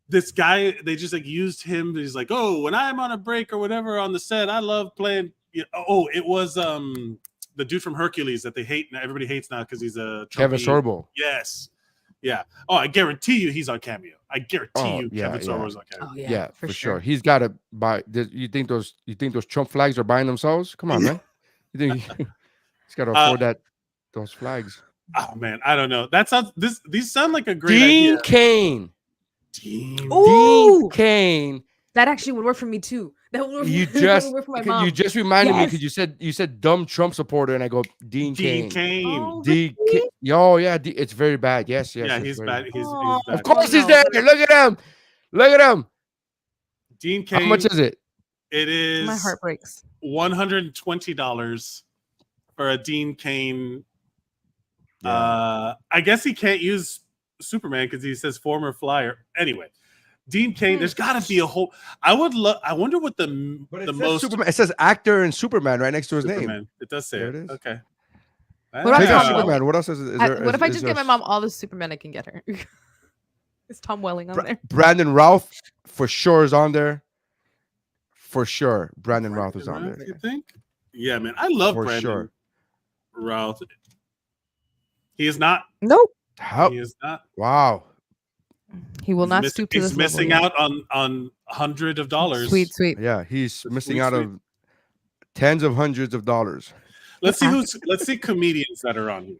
this guy. They just like used him. He's like, oh, when I'm on a break or whatever on the set, I love playing. Oh, it was the dude from Hercules that they hate. Everybody hates now because he's a Kevin Sorbo. Yes. Yeah. Oh, I guarantee you he's on Cameo. I guarantee you Kevin Sorbo's on Cameo. Oh Yeah, for sure. He's got to buy. You think those Trump flags are buying themselves? Come on, man. You think he's got to afford those flags? Oh man, I don't know. That sounds these sound like a great Dean idea. Kane. Dean Kane. That actually would work for me too. That would work, You that just would work for my mom. you just reminded me because you said dumb Trump supporter and I go Dean Kane. Oh, Dean Kane. Yo, yeah, it's very bad. Yes. Yeah, he's bad. He's bad. Of course he's there. Look at him. Look at him. Dean Kane. How much is it? It is My heart breaks. $120 for a Dean Kane. Yeah. I guess he can't use Superman because he says former flyer. Anyway, Dean Kane. There's got to be a whole. I wonder what the most. Superman. It says actor and Superman right next to his Superman. name. It does say There it. it is. Okay. What Take out about Superman. What else is there? What if I just get my mom all the Superman I can get her? Is Tom Welling on there? Brandon Routh for sure is on there. For sure, Brandon Routh is on there. You think? Yeah, man. I love For Brandon sure. Routh. He is not. Nope. How? He is not. Wow. He will not He's stoop to this He's missing level out on hundreds of dollars. Sweet. Yeah, he's missing out of tens of hundreds of dollars. Let's see comedians that are on here.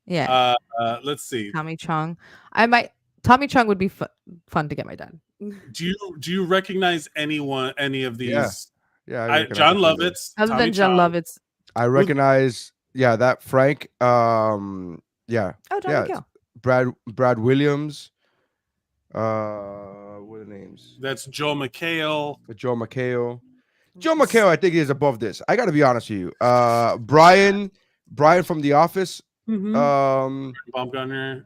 Yeah. Let's see. Tommy Chong. Tommy Chong would be fun to get my dad. Do you recognize any of these? Yeah. John Lovitz. Other Tommy than John Chong. Lovitz. I recognize. Yeah, that Frank. Yeah. Oh, Johnny Gill. Brad Williams. What are the names? That's Joe McHale. Joe McHale. Joe McHale, I think, is above this. I got to be honest with you. Brian from The Office. Baumgartner.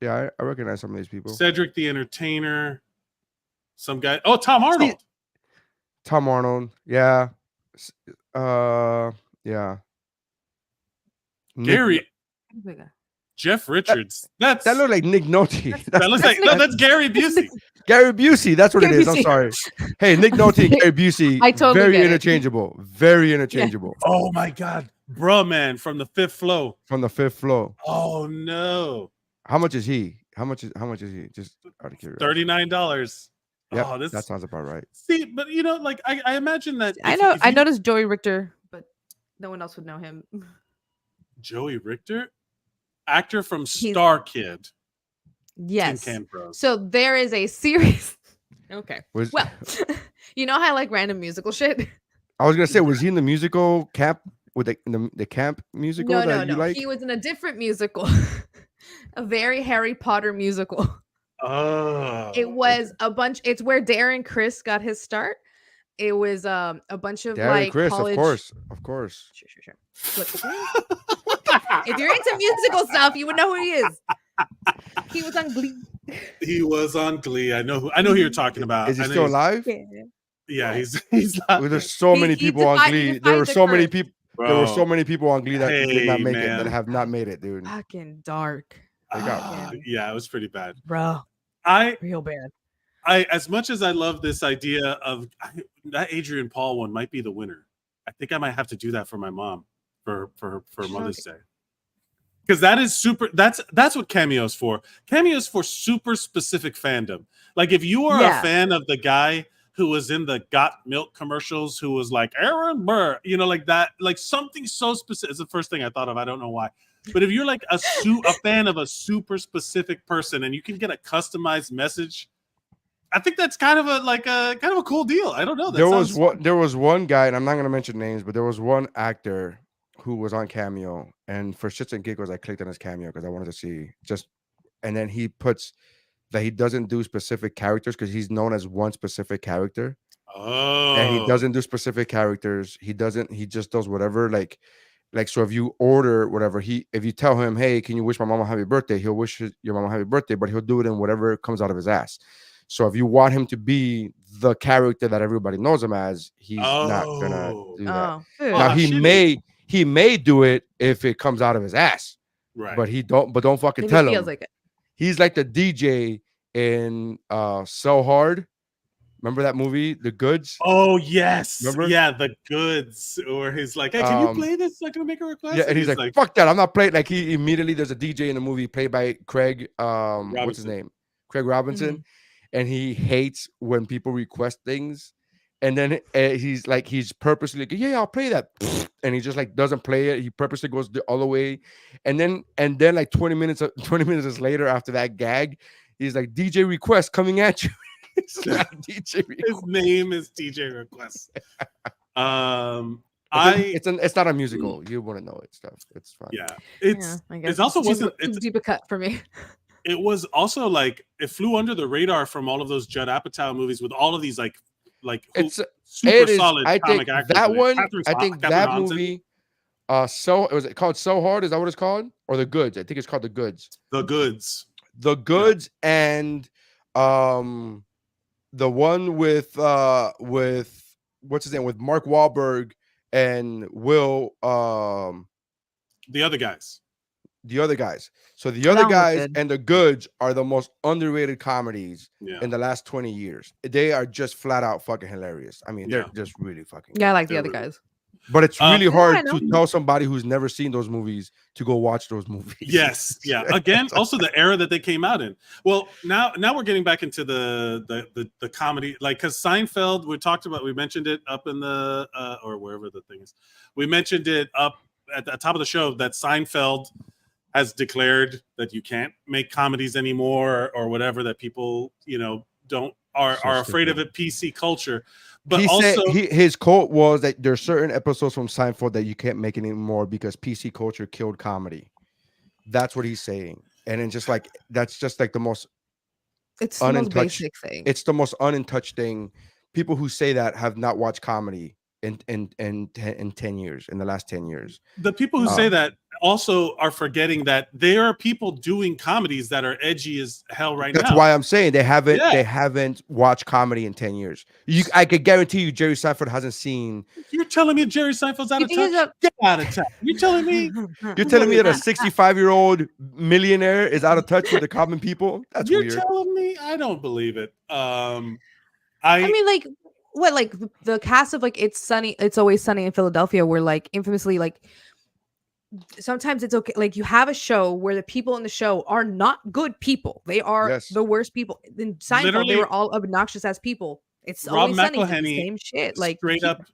Yeah, I recognize some of these people. Cedric the Entertainer. Some guy. Oh, Tom Arnold. Tom Arnold. Yeah. Yeah. Gary. Jeff Richards. That looked like Nick Nolte. That's Gary Busey. Gary Busey. That's what Gary it is. I'm Busey. sorry. Hey, Nick Nolte and Gary Busey. I totally very get it. interchangeable. Very interchangeable. Oh my God, bruh, man, from the fifth floor. From the fifth floor. Oh no. How much is he? How much is he? Just out of curiosity. $39. Yep, Oh, that sounds about right. See, but like I imagine that. I noticed Joey Richter, but no one else would know him. Joey Richter, actor from Star Kid. Yes. Tin Can Bros. So there is a series. Okay. Was- Well, you know how I like random musical shit? I was gonna say, was he in the musical camp with the camp musical No. you like? He was in a different musical, a very Harry Potter musical. Oh. It was a bunch. It's where Darren Criss got his start. It was a bunch of Darren like Criss, college. of course. Sure. If you're into musical stuff, you would know who he is. He was on Glee. He was on Glee. I know who you're talking about. Is he I know still alive? Yeah, he's not. Well, there's so many people on Glee. There were so many people. Bro. There were so many people on Glee that did not make it. man. That have not made it, dude. Fucking dark, Yeah, it was pretty bad. bro. Real bad. I as much as I love this idea of that Adrian Paul one might be the winner. I think I might have to do that for my mom for Mother's Day. Because that is super. That's what Cameo's for. Cameo's for super specific fandom. Like if you are a fan of the guy who was in the Got Milk commercials, who was like Aaron Burr, like that, like something so specific. It's the first thing I thought of. I don't know why. But if you're like a fan of a super specific person, and you can get a customized message, I think that's kind of a cool deal. I don't know. There was one guy, and I'm not gonna mention names, but there was one actor who was on Cameo, and for shits and giggles, I clicked on his Cameo because I wanted to see and then he puts that he doesn't do specific characters because he's known as one specific character. Oh. And he doesn't do specific characters. He just does whatever, like so if you order whatever, if you tell him, hey, can you wish my mama happy birthday, he'll wish your mama happy birthday, but he'll do it in whatever comes out of his ass. So if you want him to be the character that everybody knows him as, he's not gonna do that. Oh, Now he may do it if it comes out of his ass, right? But don't fucking if tell it him. feels like it. He's like the DJ in So Hard. Remember that movie, The Goods? Oh yes, remember? Yeah, The Goods. Or he's like, hey, can you play this? I can make a request. Yeah, and he's like, fuck that, I'm not playing. Like he immediately, there's a DJ in the movie played by Craig. What's his name? Craig Robinson. Mm-hmm. And he hates when people request things, and then he's purposely like, yeah, I'll play that, and he just like doesn't play it. He purposely goes the other way, and then like 20 minutes later after that gag, he's like, DJ request coming at you. It's like DJ request. His name is DJ Request. It's not a musical. You want to know it stuff. It's fine. Yeah, I guess it's also it's deep a cut for me. It was also like it flew under the radar from all of those Judd Apatow movies with all of these like super solid comic actors. That one, I Catherine think that Johnson. movie. Was it called So Hard? Is that what it's called? Or The Goods? I think it's called The Goods. The Goods. The Goods, yeah. And the one with what's his name, with Mark Wahlberg and Will the other guys. So the other guys and The Goods are the most underrated comedies in the last 20 years. They are just flat out fucking hilarious. I mean, they're just really fucking I like the other guys. But it's really hard to tell somebody who's never seen those movies to go watch those movies. Yes, yeah. Again, also the era that they came out in. Well, now we're getting back into the comedy, like because Seinfeld, we mentioned it up in the or wherever the thing is. We mentioned it up at the top of the show that Seinfeld has declared that you can't make comedies anymore or whatever, that people are afraid of it, PC culture. But his quote was that there's certain episodes from Seinfeld that you can't make anymore because PC culture killed comedy. That's what he's saying. And then that's just like the most the most basic thing. It's the most untouched thing. People who say that have not watched comedy in 10 years, in the last 10 years. The people who say that also are forgetting that there are people doing comedies that are edgy as hell right now. That's why I'm saying they haven't watched comedy in 10 years. I could guarantee you Jerry Seinfeld hasn't seen. You're telling me Jerry Seinfeld's out of touch? Get out of touch. You're telling me that a 65-year-old millionaire is out of touch with the common people? That's weird. You're telling me? I don't believe it. I mean, like what, like the cast of like It's Always Sunny in Philadelphia were like infamously like sometimes it's okay, like you have a show where the people in the show are not good people. They are the worst people. In Seinfeld, Literally, they were all obnoxious as people. It's Rob Always Sunny, McElhenney the same shit. Like straight up.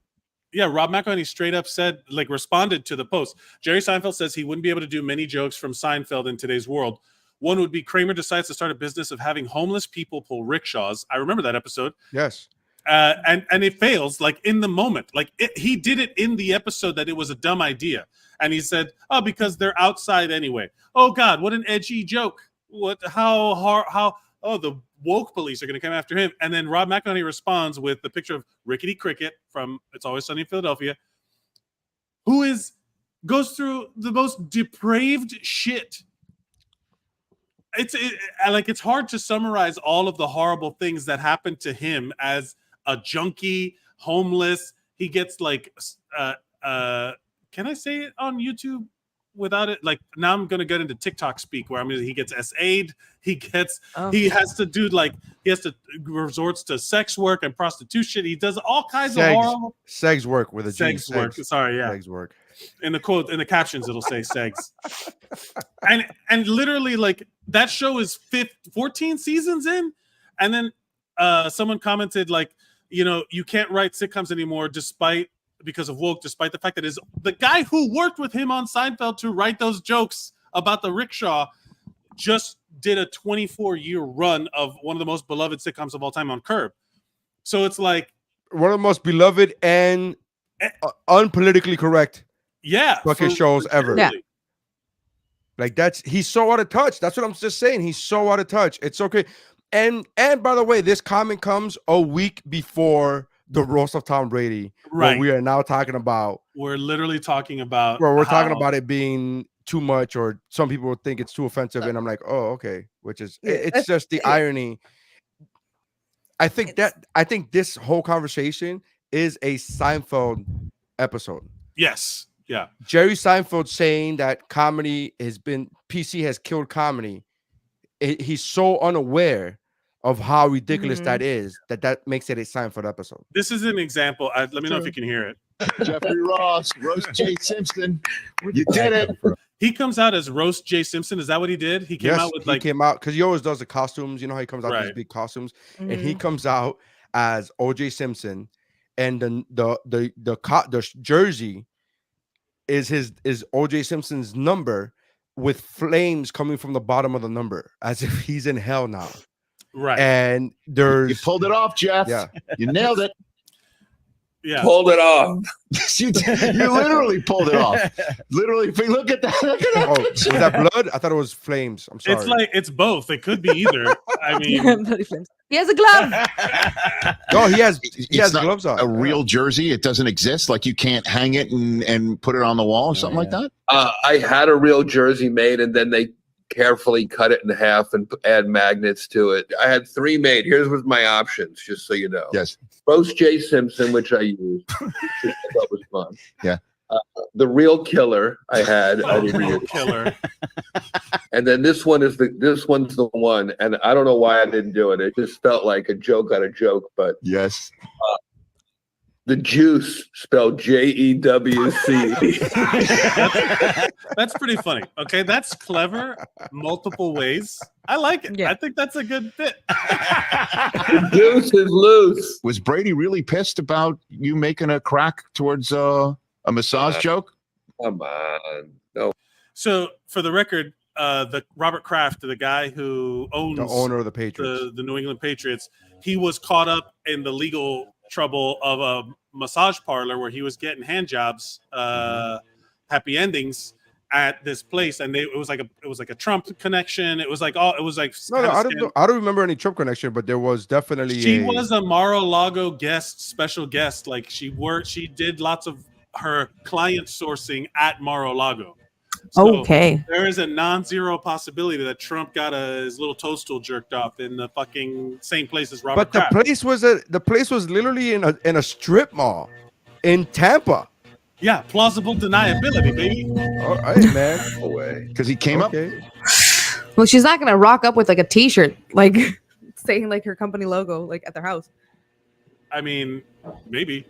Yeah, Rob McElhenney straight up said, like, responded to the post. Jerry Seinfeld says he wouldn't be able to do many jokes from Seinfeld in today's world. One would be Kramer decides to start a business of having homeless people pull rickshaws. I remember that episode. Yes. And it fails like in the moment. Like he did it in the episode that it was a dumb idea. And he said, oh, because they're outside anyway. Oh God, what an edgy joke. The woke police are going to come after him. And then Rob McElhenney responds with the picture of Rickety Cricket from It's Always Sunny in Philadelphia, who goes through the most depraved shit. It's hard to summarize all of the horrible things that happened to him as a junkie, homeless. He gets like, can I say it on YouTube without it? Like now I'm going to get into TikTok speak where he gets SA'd. He has to resorts to sex work and prostitution. He does all kinds of horrible sex work with a G. Sex work. Sorry. Yeah. Sex work. In the captions, it'll say sex. and literally like that show is 14 seasons in. And then someone commented like, you can't write sitcoms anymore because of woke, despite the fact that the guy who worked with him on Seinfeld to write those jokes about the rickshaw just did a 24-year run of one of the most beloved sitcoms of all time on Curb. So it's like one of the most beloved and unpolitically correct fucking shows ever. Yeah. Like he's so out of touch. That's what I'm just saying. He's so out of touch. It's okay. And by the way, this comment comes a week before the roast of Tom Brady. Right. We are now talking about. We're literally talking about. We're talking about it being too much, or some people think it's too offensive, and I'm like, oh, okay. Which is it's just the irony. I think this whole conversation is a Seinfeld episode. Yes. Yeah. Jerry Seinfeld saying that comedy PC has killed comedy. He's so unaware of how ridiculous that is that makes it a Seinfeld episode. This is an example. Let me know if you can hear it. Jeffrey Ross, Roast J. Simpson. You did it. He comes out as Roast J. Simpson. Is that what he did? He came out with he came out because he always does the costumes. You know how he comes out with these big costumes, and he comes out as O.J. Simpson, and the jersey is O.J. Simpson's number with flames coming from the bottom of the number, as if he's in hell now. Right. And You pulled it off, Jeff. Yeah. You nailed it. Yeah. Pulled it off. you literally pulled it off. Literally, look at that. Look at that. Oh, was that blood? I thought it was flames. I'm sorry. It's both. It could be either. I mean, he has a glove. No, he has not gloves on. A real jersey. It doesn't exist. Like you can't hang it and put it on the wall or something like that. I had a real jersey made, and then they carefully cut it in half and add magnets to it. I had 3 made. Here's was my options, just so you know. Yes. Roast J. Simpson, which I used. That was fun. Yeah. The real killer I had. real killer. And then this one's the one, and I don't know why I didn't do it. It just felt like a joke on a joke, but yes. The juice, spelled Jewc. That's pretty funny. Okay, that's clever. Multiple ways. I like it. Yeah. I think that's a good bit. The juice is loose. Was Brady really pissed about you making a crack towards a massage joke? Come on, no. So, for the record, the Robert Kraft, the guy who owns the owner of the Patriots, the New England Patriots, he was caught up in the legal trouble of a massage parlor where he was getting hand jobs, happy endings at this place, and it was like a Trump connection. It was like I don't remember any Trump connection, but there was definitely she was a Mar-a-Lago special guest. Like she did lots of her client sourcing at Mar-a-Lago. So okay. There is a non-zero possibility that Trump got his little toadstool jerked off in the fucking same place as Robert Kraft. But the place was literally in a strip mall in Tampa. Yeah, plausible deniability, baby. All right, man. No way. Because he came up. Well, she's not gonna rock up with like a T-shirt, like saying like her company logo, like at their house. I mean, maybe.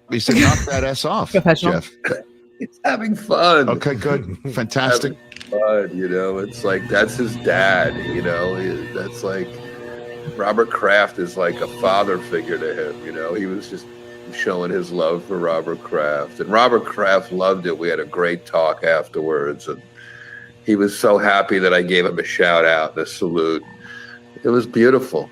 He said, "Knock that ass off, Jeff." He's having fun. Okay, good. Fantastic. Fun, it's like that's his dad, that's like Robert Kraft is like a father figure to him, he was just showing his love for Robert Kraft, and Robert Kraft loved it. We had a great talk afterwards, and he was so happy that I gave him a shout out and a salute. It was beautiful.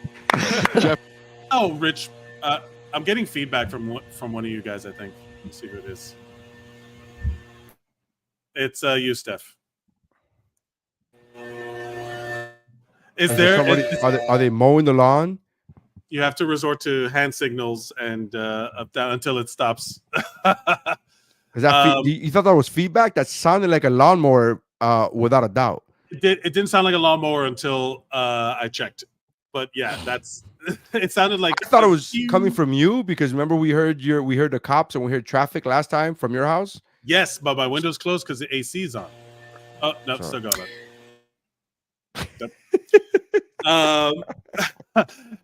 Oh, Rich, I'm getting feedback from one of you guys, I think. Let's see who it is. It's you, Steph. Is there somebody? Are they mowing the lawn? You have to resort to hand signals and up down until it stops. Is that you thought that was feedback? That sounded like a lawnmower, without a doubt. It didn't sound like a lawnmower until I checked. But yeah, that's. It sounded like. I thought it was coming from you because remember we heard the cops and we heard traffic last time from your house. Yes, but my window's closed because the AC is on. Oh no, still going.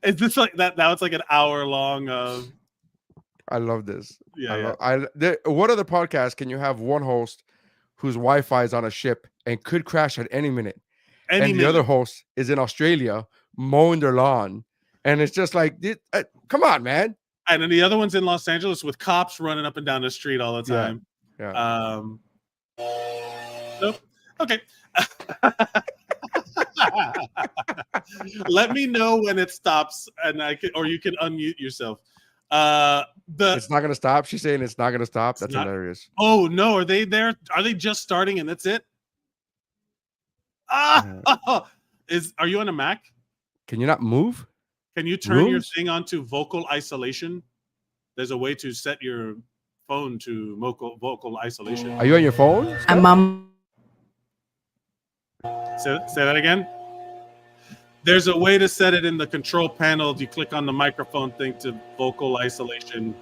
Is this like that? Now it's like an hour long. I love this. Yeah. What other podcast can you have one host whose Wi-Fi is on a ship and could crash at any minute, the other host is in Australia mowing their lawn, and it's just like, come on, man. And then the other one's in Los Angeles with cops running up and down the street all the time. Yeah. Nope. Okay. Let me know when it stops, and you can unmute yourself. It's not gonna stop. She's saying it's not gonna stop. That's hilarious. Oh no, are they there? Are they just starting and that's it? Are you on a Mac? Can you not move? Can you turn your thing onto vocal isolation? There's a way to set your phone to vocal isolation. Are you on your phone? I'm mom. Say that again. There's a way to set it in the control panel. You click on the microphone thing to vocal isolation.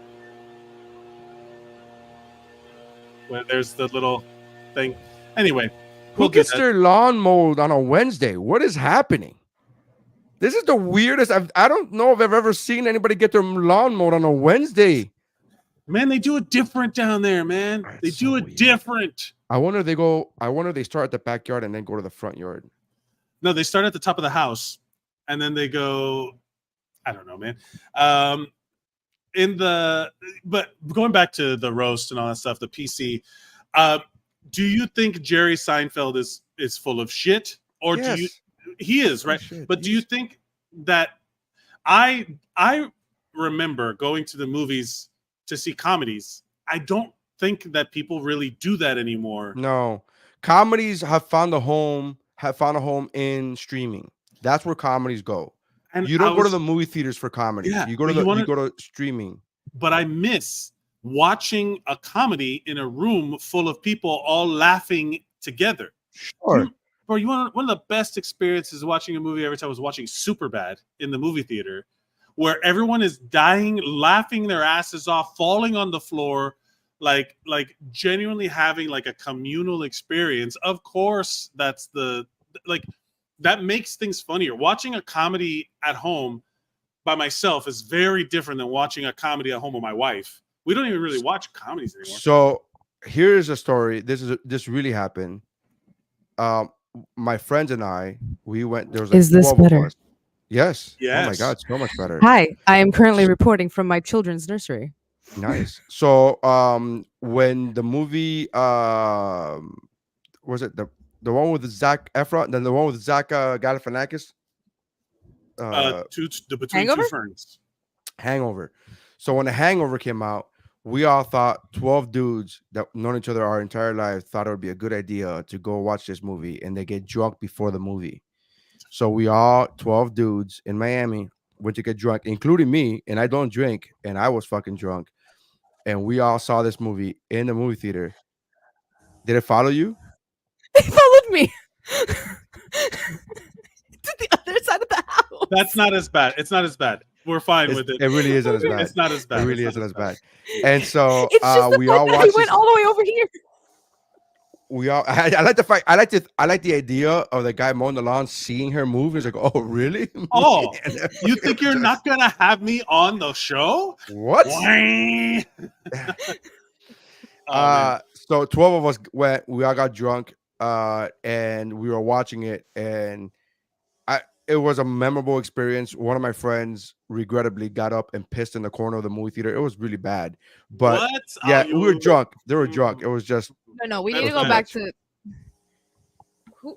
Where there's the little thing. Anyway, Who gets their lawn mowed on a Wednesday? What is happening? This is the weirdest. I don't know if I've ever seen anybody get their lawn mowed on a Wednesday. Man, they do it different down there, man. That's They so do it weird. different. I wonder if they start at the backyard and then go to the front yard. No, they start at the top of the house, and then they go. I don't know, man. But going back to the roast and all that stuff, the PC. Do you think Jerry Seinfeld is full of shit, or Yes. do you? He is, right? Shit, But do you think that I remember going to the movies to see comedies? I don't think that people really do that anymore. No, comedies have found a home in streaming. That's where comedies go. And You don't go to the movie theaters for comedy. Yeah, you go but to you you go to streaming. But I miss watching a comedy in a room full of people all laughing together. Sure. Bro, you want one of the best experiences watching a movie every time I was watching Superbad in the movie theater, where everyone is dying, laughing their asses off, falling on the floor, like genuinely having like a communal experience. Of course, that makes things funnier. Watching a comedy at home by myself is very different than watching a comedy at home with my wife. We don't even really watch comedies anymore. So here's a story. This really happened. My friends and I, we went. There was like Is this 12 of better? us. Yes. Oh my Yes. God, so much better. Hi, I am currently reporting from my children's nursery. Nice. So when the movie was it the one with Zac Efron, then the one with Zach Galifianakis? Between Hangover? Two Ferns. Hangover. So when the Hangover came out, we all thought 12 dudes that known each other our entire lives thought it would be a good idea to go watch this movie, and they get drunk before the movie. So we all 12 dudes in Miami went to get drunk, including me, and I don't drink, and I was fucking drunk. And we all saw this movie in the movie theater. Did it follow you? They followed me to the other side of the house. That's not as bad. It's not as bad. We're fine with it. It really isn't as bad. It's not as bad. It really It's isn't not as bad. And so It's just the we fact all that he watched went this. all the way over here. We all. I like the fact. I like the idea of the guy mowing the lawn seeing her move. He's like, "Oh, really? Oh, you think you're not gonna have me on the show? What?" Wah. Oh, man. So 12 of us went. We all got drunk. And we were watching it, and it was a memorable experience. One of my friends regrettably got up and pissed in the corner of the movie theater. It was really bad, but What? yeah, Oh, we were drunk. They were drunk. It was just No, we That need to was go bad. back to.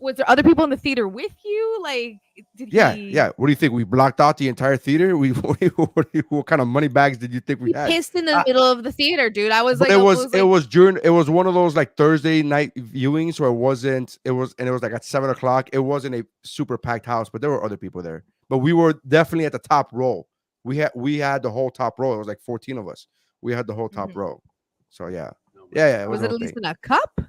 Was there other people in the theater with you? Like, did yeah. he? What do you think? We blocked out the entire theater. What kind of money bags did you think we He had? pissed in the middle of the theater, dude. I was But like, it was one of those like Thursday night viewings, so it was like at 7:00. It wasn't a super packed house, but there were other people there. But we were definitely at the top row. We had the whole top row. It was like 14 of us. We had the whole top row. So yeah. It was was it at least in a cup?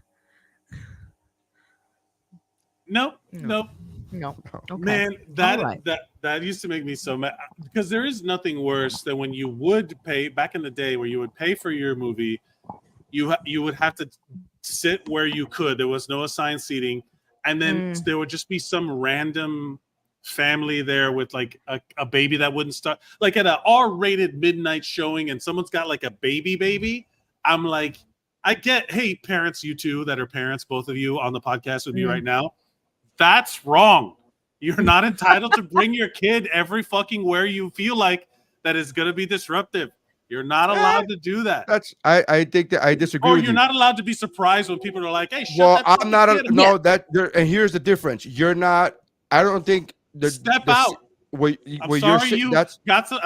No. No. Okay. Man, All right. that used to make me so mad, because there is nothing worse than when you would pay back in the day where you would pay for your movie, you would have to sit where you could. There was no assigned seating, and then there would just be some random family there with like a baby that wouldn't start, like at an R-rated midnight showing, and someone's got like a baby. I'm like, I get, hey, parents, you two that are parents, both of you on the podcast with me right now. That's wrong. You're not entitled to bring your kid every fucking where you feel like that is going to be disruptive. You're not allowed to do that. That's I think that I disagree. Or with you're you. not allowed to be surprised when people are like, "Hey, shut Well, that I'm not. fucking kid No, up." that there. And here's the difference. You're not. I don't think Step out. I'm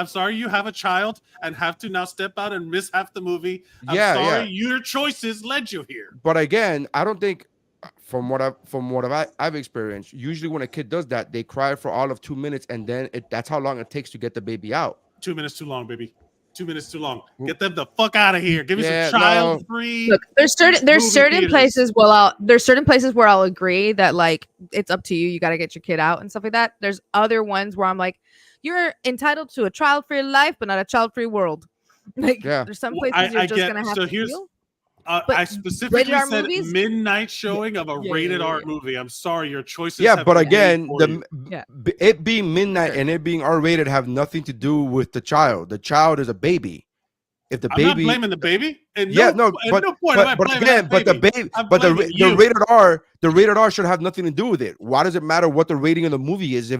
sorry you have a child and have to now step out and miss half the movie. I'm sorry your choices led you here. But again, I don't think from what I've experienced, usually when a kid does that, they cry for all of 2 minutes, and then that's how long it takes to get the baby out. 2 minutes too long, baby. 2 minutes too long. Get them the fuck out of here. Give me Yeah, some child-free. Look, there's certain theaters. places there's certain places where I'll agree that like it's up to you. You got to get your kid out and stuff like that. There's other ones where I'm like, you're entitled to a child-free life, but not a child-free world. Like there's some places you're just gonna have to deal. I specifically said movies? midnight showing of a rated R movie. I'm sorry, your choices. Yeah, but again, Yeah. it being midnight and it being R-rated have nothing to do with the child. The child is a baby. If the baby, I'm not blaming the baby. But the rated R should have nothing to do with it. Why does it matter what the rating of the movie is?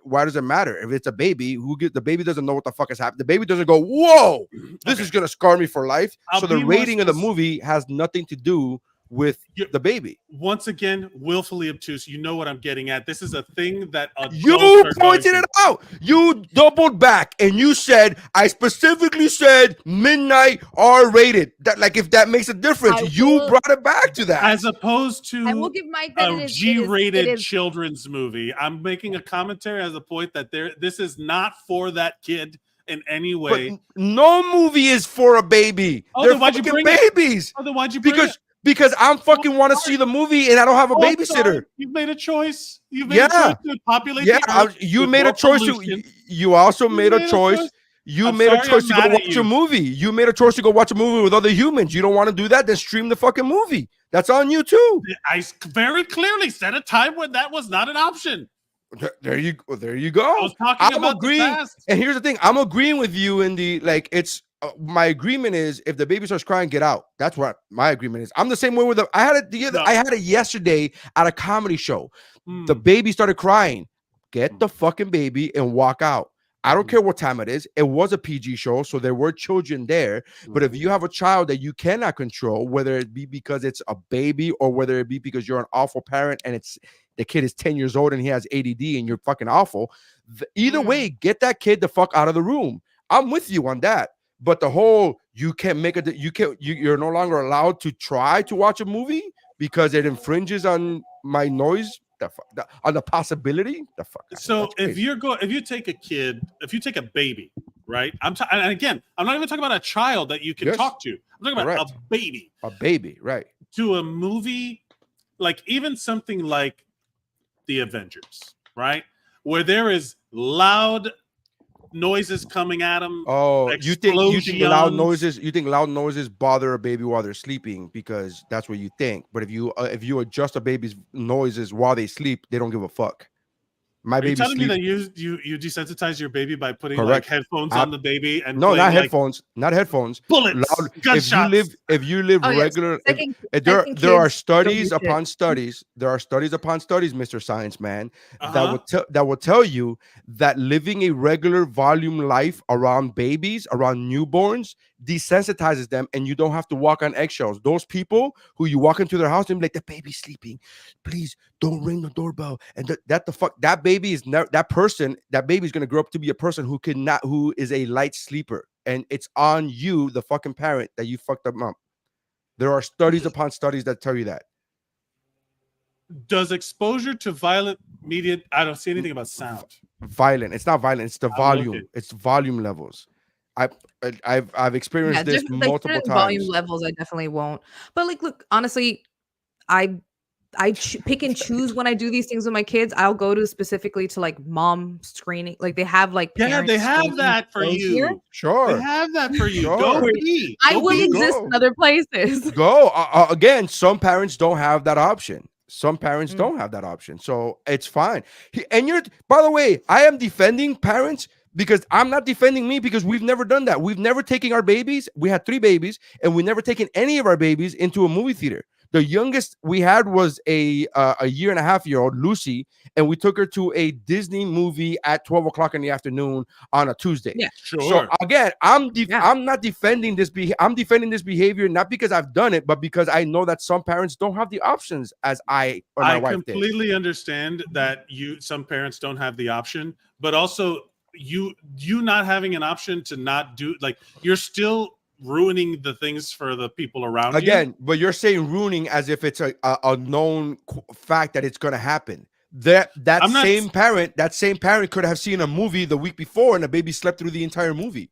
Why does it matter if it's a baby the baby doesn't know what the fuck is happening? The baby doesn't go, whoa, this is gonna scar me for life. So the rating of the movie has nothing to do with the baby. Once again, willfully obtuse. You know what I'm getting at. This is a thing that you pointed it out. You doubled back and you said, I specifically said midnight R-rated. That, like, if that makes a difference, you brought it back to that. As opposed to I will give Mike that a G-rated children's movie. I'm making a commentary as a point that this is not for that kid in any way. But no movie is for a baby. They're fucking babies. Why'd you bring it? Because I'm fucking want to see the movie and I don't have a babysitter. You've made a choice. You've made a choice to populate the earth. You made a choice you also made a choice. You made a choice to go watch a movie. You made a choice to go watch a movie with other humans. You don't want to do that, then stream the fucking movie. That's on you too. I very clearly said a time when that was not an option. There you go. I'm agreeing. And here's the thing. I'm agreeing with you in the my agreement is if the baby starts crying, get out. That's what my agreement is. I'm the same way with I had it yesterday at a comedy show. The baby started crying. Get the fucking baby and walk out. I don't care what time it is. It was a PG show, so there were children there. But if you have a child that you cannot control, whether it be because it's a baby or whether it be because you're an awful parent and the kid is 10 years old and he has ADD and you're fucking awful, either way, get that kid the fuck out of the room. I'm with you on that. But the whole you're no longer allowed to try to watch a movie because it infringes on my noise, on the possibility. The fuck. So if you take a baby, right? And again, I'm not even talking about a child that you can talk to. I'm talking about a baby. A baby, right? To a movie, like even something like The Avengers, right? Where there is loud noises coming at them. Oh, you think loud noises bother a baby while they're sleeping because that's what you think. But if you adjust a baby's noises while they sleep, they don't give a fuck. My baby. Are you telling me that you desensitize your baby by putting like headphones on the baby and not headphones, not headphones. Bullets, gunshots. If you live regular, there are studies upon studies. There are studies upon studies, Mr. Science Man, that will tell you that living a regular volume life around babies, around newborns, desensitizes them, and you don't have to walk on eggshells. Those people who you walk into their house and be like, the baby's sleeping, please don't ring the doorbell, and that baby is never that baby is going to grow up to be a person who is a light sleeper, and it's on you, the fucking parent, that you fucked them up. There are studies upon studies that tell you that. Does exposure to violent media? I don't see anything about sound. Violent. It's not violent. It's the volume. It's volume levels. I've experienced this multiple times. Volume levels, I definitely won't. But look, honestly, I pick and choose when I do these things with my kids. I'll go to specifically to mom screening. Like they have they have that for you. Here. Sure, they have that for you. Sure. Go I will exist in other places. Go again. Some parents don't have that option. Some parents don't have that option, so it's fine. And by the way, I am defending parents. Because I'm not defending me because we've never done that. We've never taken our babies. We had 3 babies and we never taken any of our babies into a movie theater. The youngest we had was a 1.5-year-old, Lucy, and we took her to a Disney movie at 12 o'clock in the afternoon on a Tuesday. Yeah, sure. So again, I'm not defending this. I'm defending this behavior not because I've done it, but because I know that some parents don't have the options as I or my wife did. I completely understand that some parents don't have the option, but also you not having an option to not do, you're still ruining the things for the people around you. But you're saying ruining as if it's a known fact that it's going to happen. That same parent could have seen a movie the week before and the baby slept through the entire movie.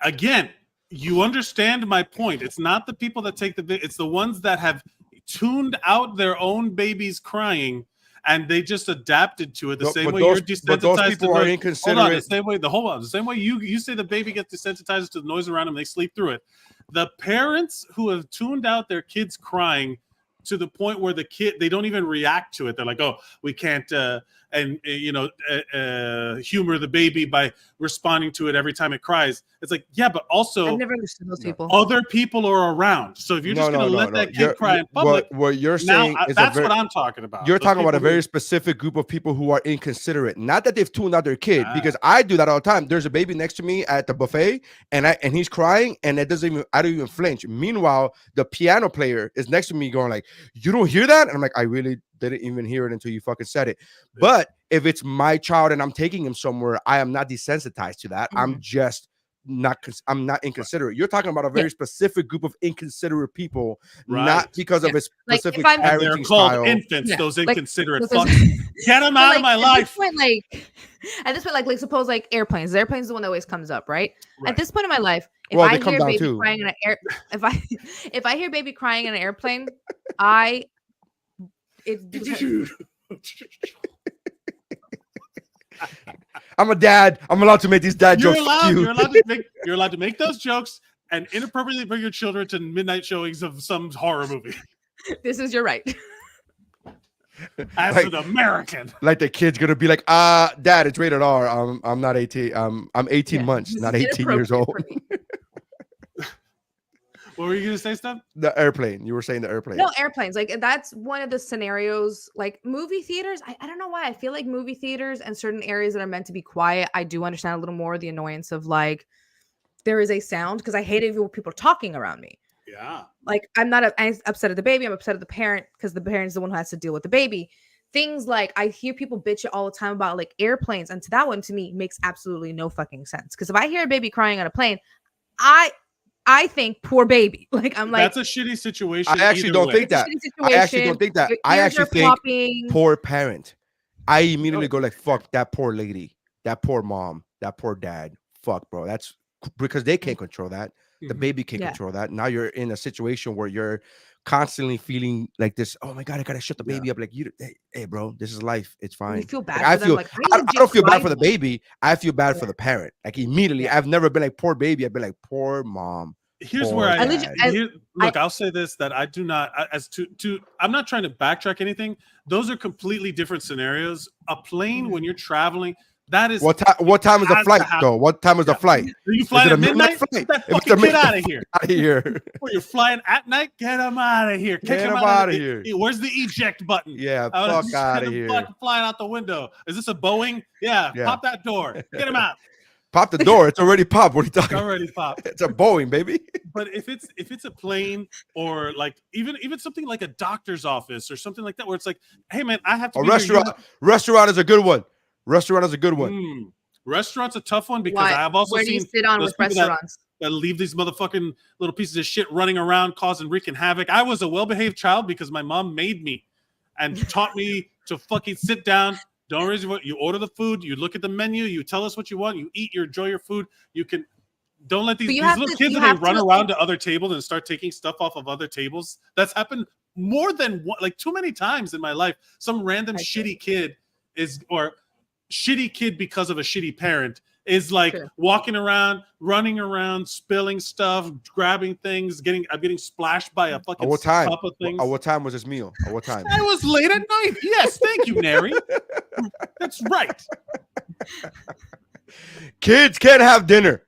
Again, you understand my point. It's not the people that take it's the ones that have tuned out their own babies crying, and they just adapted to it the same way you're desensitized. But those people are inconsiderate. Hold on, the same way you say the baby gets desensitized to the noise around them, they sleep through it. The parents who have tuned out their kids crying to the point where they don't even react to it. They're like, oh, we can't humor the baby by responding to it every time it cries. It's like, yeah, but also I've never understood those people. Other people are around. So if you're just going to let that kid cry in public, what you're saying is that's what I'm talking about. You're talking about a very specific group of people who are inconsiderate. Not that they've tuned out their kid, because I do that all the time. There's a baby next to me at the buffet, and he's crying, and I don't even flinch. Meanwhile, the piano player is next to me going like, "You don't hear that?" And I'm like, "I really didn't even hear it until you fucking said it." But if it's my child and I'm taking him somewhere, I am not desensitized to that. I'm not inconsiderate. You're talking about a very specific group of inconsiderate people, not because of a specific parenting they're called style. Infants, those inconsiderate fucks. Get them out of my life. At this point, suppose airplanes. The airplane's the one that always comes up, right? At this point in my life, if Well, I they come hear down baby too. crying in an if I hear baby crying in an airplane, I'm a dad. I'm allowed to make these dad jokes. You're allowed to make those jokes and inappropriately bring your children to midnight showings of some horror movie. This is your right. As an American, like the kid's gonna be like, Dad, it's rated R. I'm not 18. I'm 18 months, not 18 years old. What were you gonna say, Steph? The airplane. You were saying the airplane. No, airplanes. That's one of the scenarios. Movie theaters. I don't know why. I feel like movie theaters and certain areas that are meant to be quiet, I do understand a little more the annoyance of there is a sound, because I hate it when people are talking around me. Yeah. I'm not upset at the baby. I'm upset at the parent, because the parent is the one who has to deal with the baby. Things I hear people bitch all the time about airplanes, and that one to me makes absolutely no fucking sense. Because if I hear a baby crying on a plane, I think poor baby. That's a shitty situation. I actually don't think that. I actually don't think that. I actually think poor parent. I immediately go like, fuck that poor lady, that poor mom, that poor dad. Fuck, bro. That's because they can't control that. The baby can't control that. Now you're in a situation where you're constantly feeling like this. Oh my God, I gotta shut the baby up. Hey, bro, this is life. It's fine. You feel bad. I don't feel bad for the baby. I feel bad for the parent. Immediately, I've never been like poor baby. I've been like poor mom. Here's where I'll say this, that I do not, I'm not trying to backtrack anything. Those are completely different scenarios. A plane, when you're traveling, that is what time is the flight though? What time is the flight? Are you flying at midnight? Get that fucking kid out of here. Out of here. Or you're flying at night? Get him out of here. Get him out of here. Where's the eject button? Yeah, fuck out of here. Flying out the window. Is this a Boeing? Yeah, pop that door. Get him out. Pop the door. It's already popped. What are you talking? It's already popped. It's a Boeing, baby. But if it's a plane, or even something like a doctor's office or something like that, where it's like, hey man, I have to. Restaurant is a good one. Restaurant is a good one. Restaurant's a tough one, because I've also seen sit on with restaurants that leave these motherfucking little pieces of shit running around, wreaking havoc. I was a well-behaved child because my mom made me and taught me to fucking sit down. Don't raise your voice. You order the food. You look at the menu. You tell us what you want. You eat. You enjoy your food. You can. Don't let these little kids that run around to other tables and start taking stuff off of other tables. That's happened more than one, too many times in my life. Some random shitty kid shitty kid because of a shitty parent is walking around, running around, spilling stuff, grabbing things, I'm getting splashed by a fucking cup of things. At what time was this meal? At what time? I was late at night. Yes, thank you, Neri. That's right. Kids can't have dinner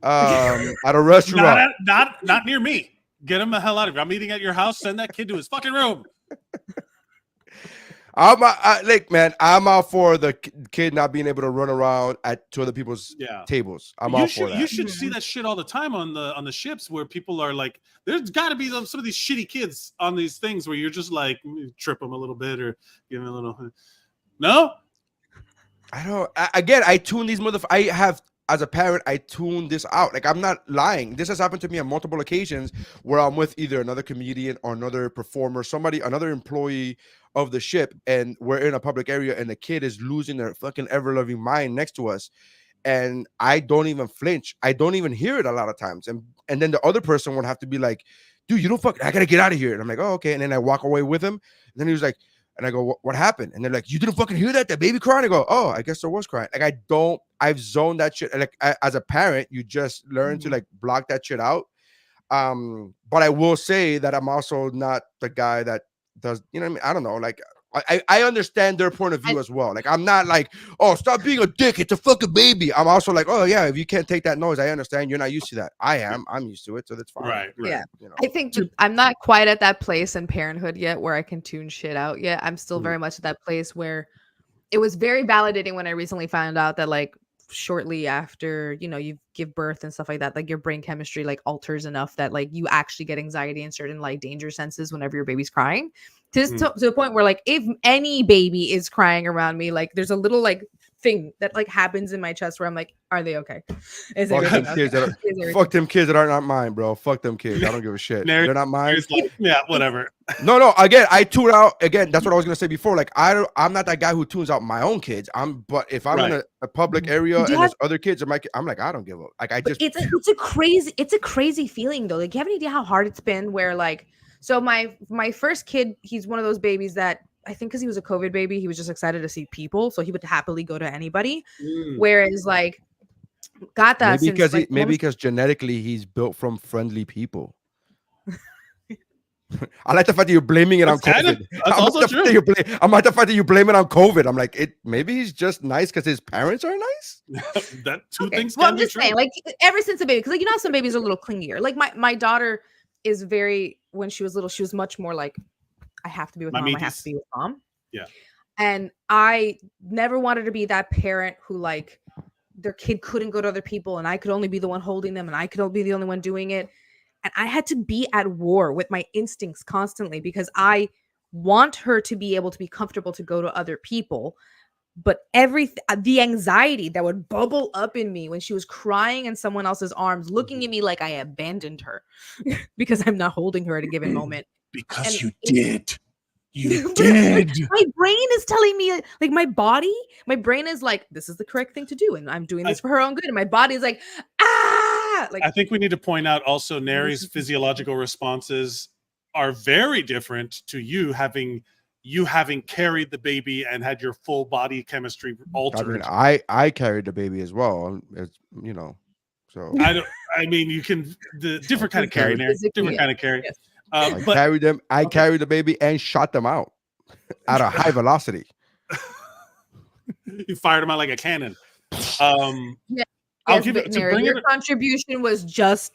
at a restaurant. Not near me. Get him the hell out of here. I'm eating at your house. Send that kid to his fucking room. I'm out for the kid not being able to run around to other people's tables. I'm all for that. You should see that shit all the time on the ships, where people are like, there's got to be some of these shitty kids on these things where you're just like, trip them a little bit or give them a little. No, I don't. I tune these motherfuckers. As a parent, I tune this out. I'm not lying. This has happened to me on multiple occasions where I'm with either another comedian or another performer, another employee of the ship, and we're in a public area and the kid is losing their fucking ever-loving mind next to us. and I don't even flinch. I don't even hear it a lot of times. And then the other person would have to be like, dude, you don't fuck, I gotta get out of here. And I'm like, oh, okay. And then I walk away with him. And then he was like, and I go, what happened? And they're like, you didn't fucking hear that baby crying? I go, oh, I guess there was crying. Like, I've zoned that shit. Like, as a parent, you just learn to like block that shit out. But I will say that I'm also not the guy that does, you know what I mean? I don't know. Like, I understand their point of view as well. Like, I'm not like, oh, stop being a dick. It's a fucking baby. I'm also like, oh yeah, if you can't take that noise, I understand. You're not used to that. I'm used to it, so that's fine. Right. Yeah. You know. I think I'm not quite at that place in parenthood yet where I can tune shit out yet. I'm still very much at that place where it was very validating when I recently found out that like shortly after, you know, you give birth and stuff like that, like your brain chemistry like alters enough that like you actually get anxiety and certain like danger senses whenever your baby's crying to the point where like if any baby is crying around me, like there's a little like thing that like happens in my chest where I'm like, are they okay? Is Fuck everything them okay? kids that are, fuck them kids that are not mine, bro. Fuck them kids. I don't give a shit. They're not mine. Like, yeah, whatever. No. Again, I tune out. Again, that's what I was gonna say before. Like, I'm not that guy who tunes out my own kids. But if I'm in a public area and there's other kids, I'm like, I don't give a. Like, I just. It's a crazy feeling though. Like, you have any idea how hard it's been? Where like, so my first kid, he's one of those babies that I think because he was a COVID baby, he was just excited to see people, so he would happily go to anybody. Whereas like, got that maybe because genetically he's built from friendly people. I like the fact that you're blaming it on COVID. I like the fact that you blame it on COVID. I'm like, maybe he's just nice because his parents are nice. That two things. Well, I'm just saying, like, ever since a baby, because like, you know how some babies are a little clingier. Like my daughter is very, when she was little, she was much more like, I have to be with mom. I have to be with mom. Yeah. And I never wanted to be that parent who like their kid couldn't go to other people and I could only be the one holding them and I could only be the only one doing it. And I had to be at war with my instincts constantly because I want her to be able to be comfortable to go to other people. But the anxiety that would bubble up in me when she was crying in someone else's arms, looking at me like I abandoned her because I'm not holding her at a given moment. Because you did. You did. My brain is telling me, like, my brain is like, this is the correct thing to do. And I'm doing this for her own good. And my body is like, ah. Like, I think we need to point out also Neri's physiological responses are very different to you having carried the baby and had your full body chemistry altered. I mean, I carried the baby as well. It's, you know, so you can the different kind of carry, different kind of carry. Yes. I carried the baby and shot them out at a high velocity. You fired them out like a cannon. Yeah. I'll give it to Neri, your contribution was just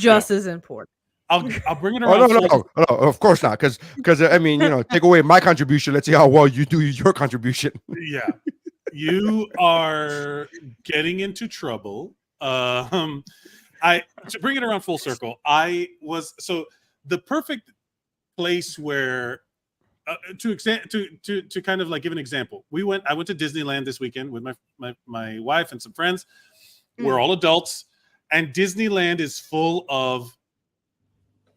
as important. I'll bring it around. No, of course not. Because I mean, you know, take away my contribution. Let's see how well you do your contribution. Yeah, you are getting into trouble. To bring it around full circle, the perfect place where to kind of like give an example. I went to Disneyland this weekend with my wife and some friends. We're all adults, and Disneyland is full of.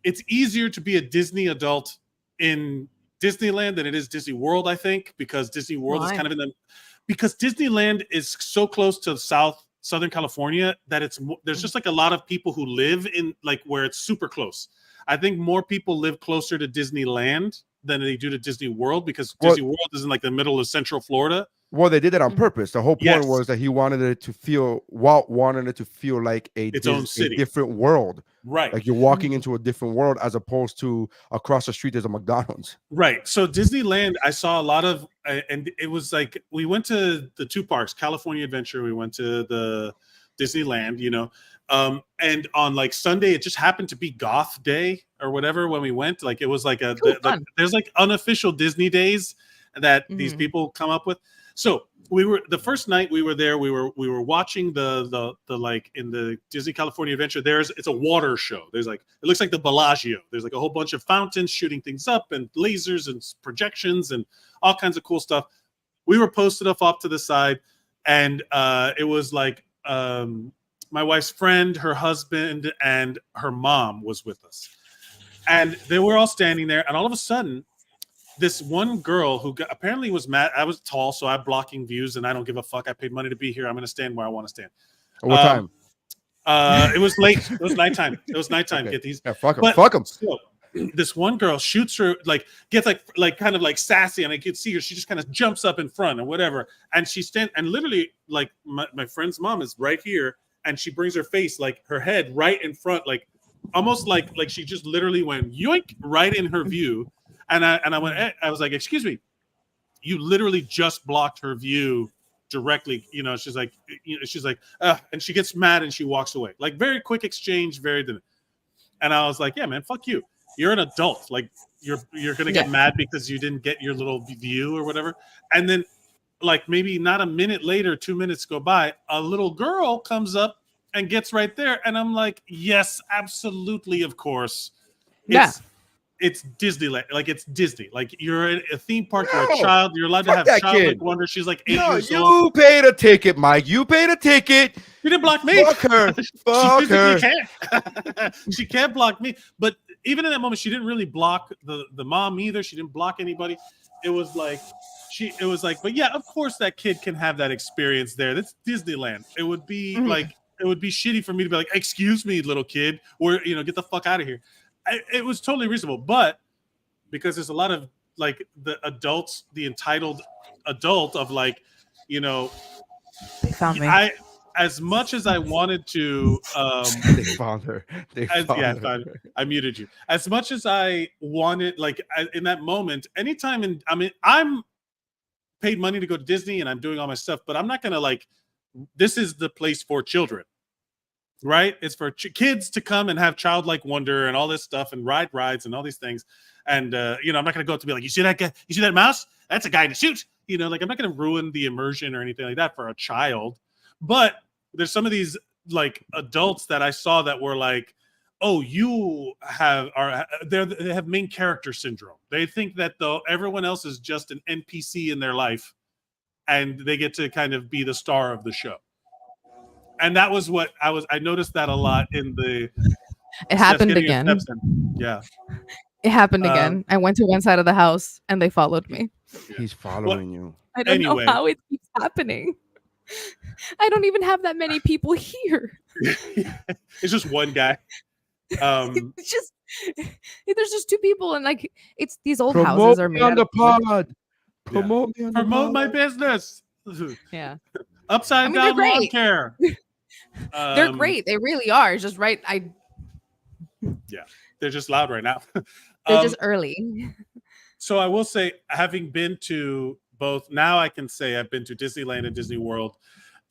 It's easier to be a Disney adult in Disneyland than it is Disney World, I think, because Disney World is kind of because Disneyland is so close to Southern California that there's just like a lot of people who live in like where it's super close. I think more people live closer to Disneyland than they do to Disney World because Disney World is in like the middle of Central Florida. Well, they did that on purpose. The whole point was that Walt wanted it to feel like its own city, a different world. Right. Like you're walking into a different world as opposed to across the street there's a McDonald's. Right. So Disneyland, I saw a lot of, and it was like, we went to the two parks, California Adventure. We went to the Disneyland, you know, and on like Sunday, it just happened to be Goth Day or whatever when we went. Like it was like there's like unofficial Disney days that these people come up with. So the first night we were there, we were watching the like in the Disney California Adventure. It's a water show. There's like, it looks like the Bellagio. There's like a whole bunch of fountains shooting things up and lasers and projections and all kinds of cool stuff. We were posted up to the side, and it was like my wife's friend, her husband, and her mom was with us, and they were all standing there. And all of a sudden, this one girl who apparently was mad. I was tall, so I'm blocking views, and I don't give a fuck. I paid money to be here. I'm going to stand where I want to stand. What time? It was late. It was nighttime. It was nighttime. Okay. Get these. Yeah, fuck him. But- Fuck him. So, this one girl shoots her, like gets like kind of like sassy, and I could see her. She just kind of jumps up in front or whatever, and she stand and literally like my friend's mom is right here, and she brings her face like her head right in front, like almost like she just literally went yoink right in her view, and I went, I was like, excuse me, you literally just blocked her view directly. She's like, and she gets mad and she walks away. Like very quick exchange, and I was like, yeah, man, fuck you. You're an adult. Like you're gonna get mad because you didn't get your little view or whatever. And then, like maybe not a minute later, 2 minutes go by, a little girl comes up and gets right there, and I'm like, yes, absolutely, of course. It's Disneyland. Like it's Disney. Like you're at a theme park. You're a child. You're allowed to have childlike wonder. She's like 8 years old. You paid a ticket, Mike. You paid a ticket. You didn't block me. Fuck her. Fuck her. She can't block me. But even in that moment, she didn't really block the mom either. She didn't block anybody. It was like, but yeah, of course that kid can have that experience there. That's Disneyland. It would be it would be shitty for me to be like, excuse me, little kid, or get the fuck out of here. It was totally reasonable, but because there's a lot of like the adults, the entitled adult of like, They found me. As much as I wanted to, they found her. I muted you. As much as I wanted, like in that moment, anytime, I'm paid money to go to Disney and I'm doing all my stuff, but I'm not gonna like. This is the place for children, right? It's for kids to come and have childlike wonder and all this stuff and ride rides and all these things. And I'm not gonna go up to be like, you see that guy? You see that mouse? That's a guy in a suit. Like I'm not gonna ruin the immersion or anything like that for a child. But there's some of these like adults that I saw that were like, oh, they have main character syndrome. They think that everyone else is just an NPC in their life, and they get to kind of be the star of the show. And that was what I noticed that a lot in the. It happened again. Yeah. It happened again. I went to one side of the house and they followed me. He's following you. I don't know how it keeps happening. I don't even have that many people here. It's just one guy. It's just there's just two people, and like it's these old Promote houses are me made on out the of wood. pod. Promote me on the Promote pod. my business. Yeah. Upside down lawn care. They're great. They really are. It's just right. They're just loud right now. They're just early. So I will say, having been to both, now I can say I've been to Disneyland and Disney World.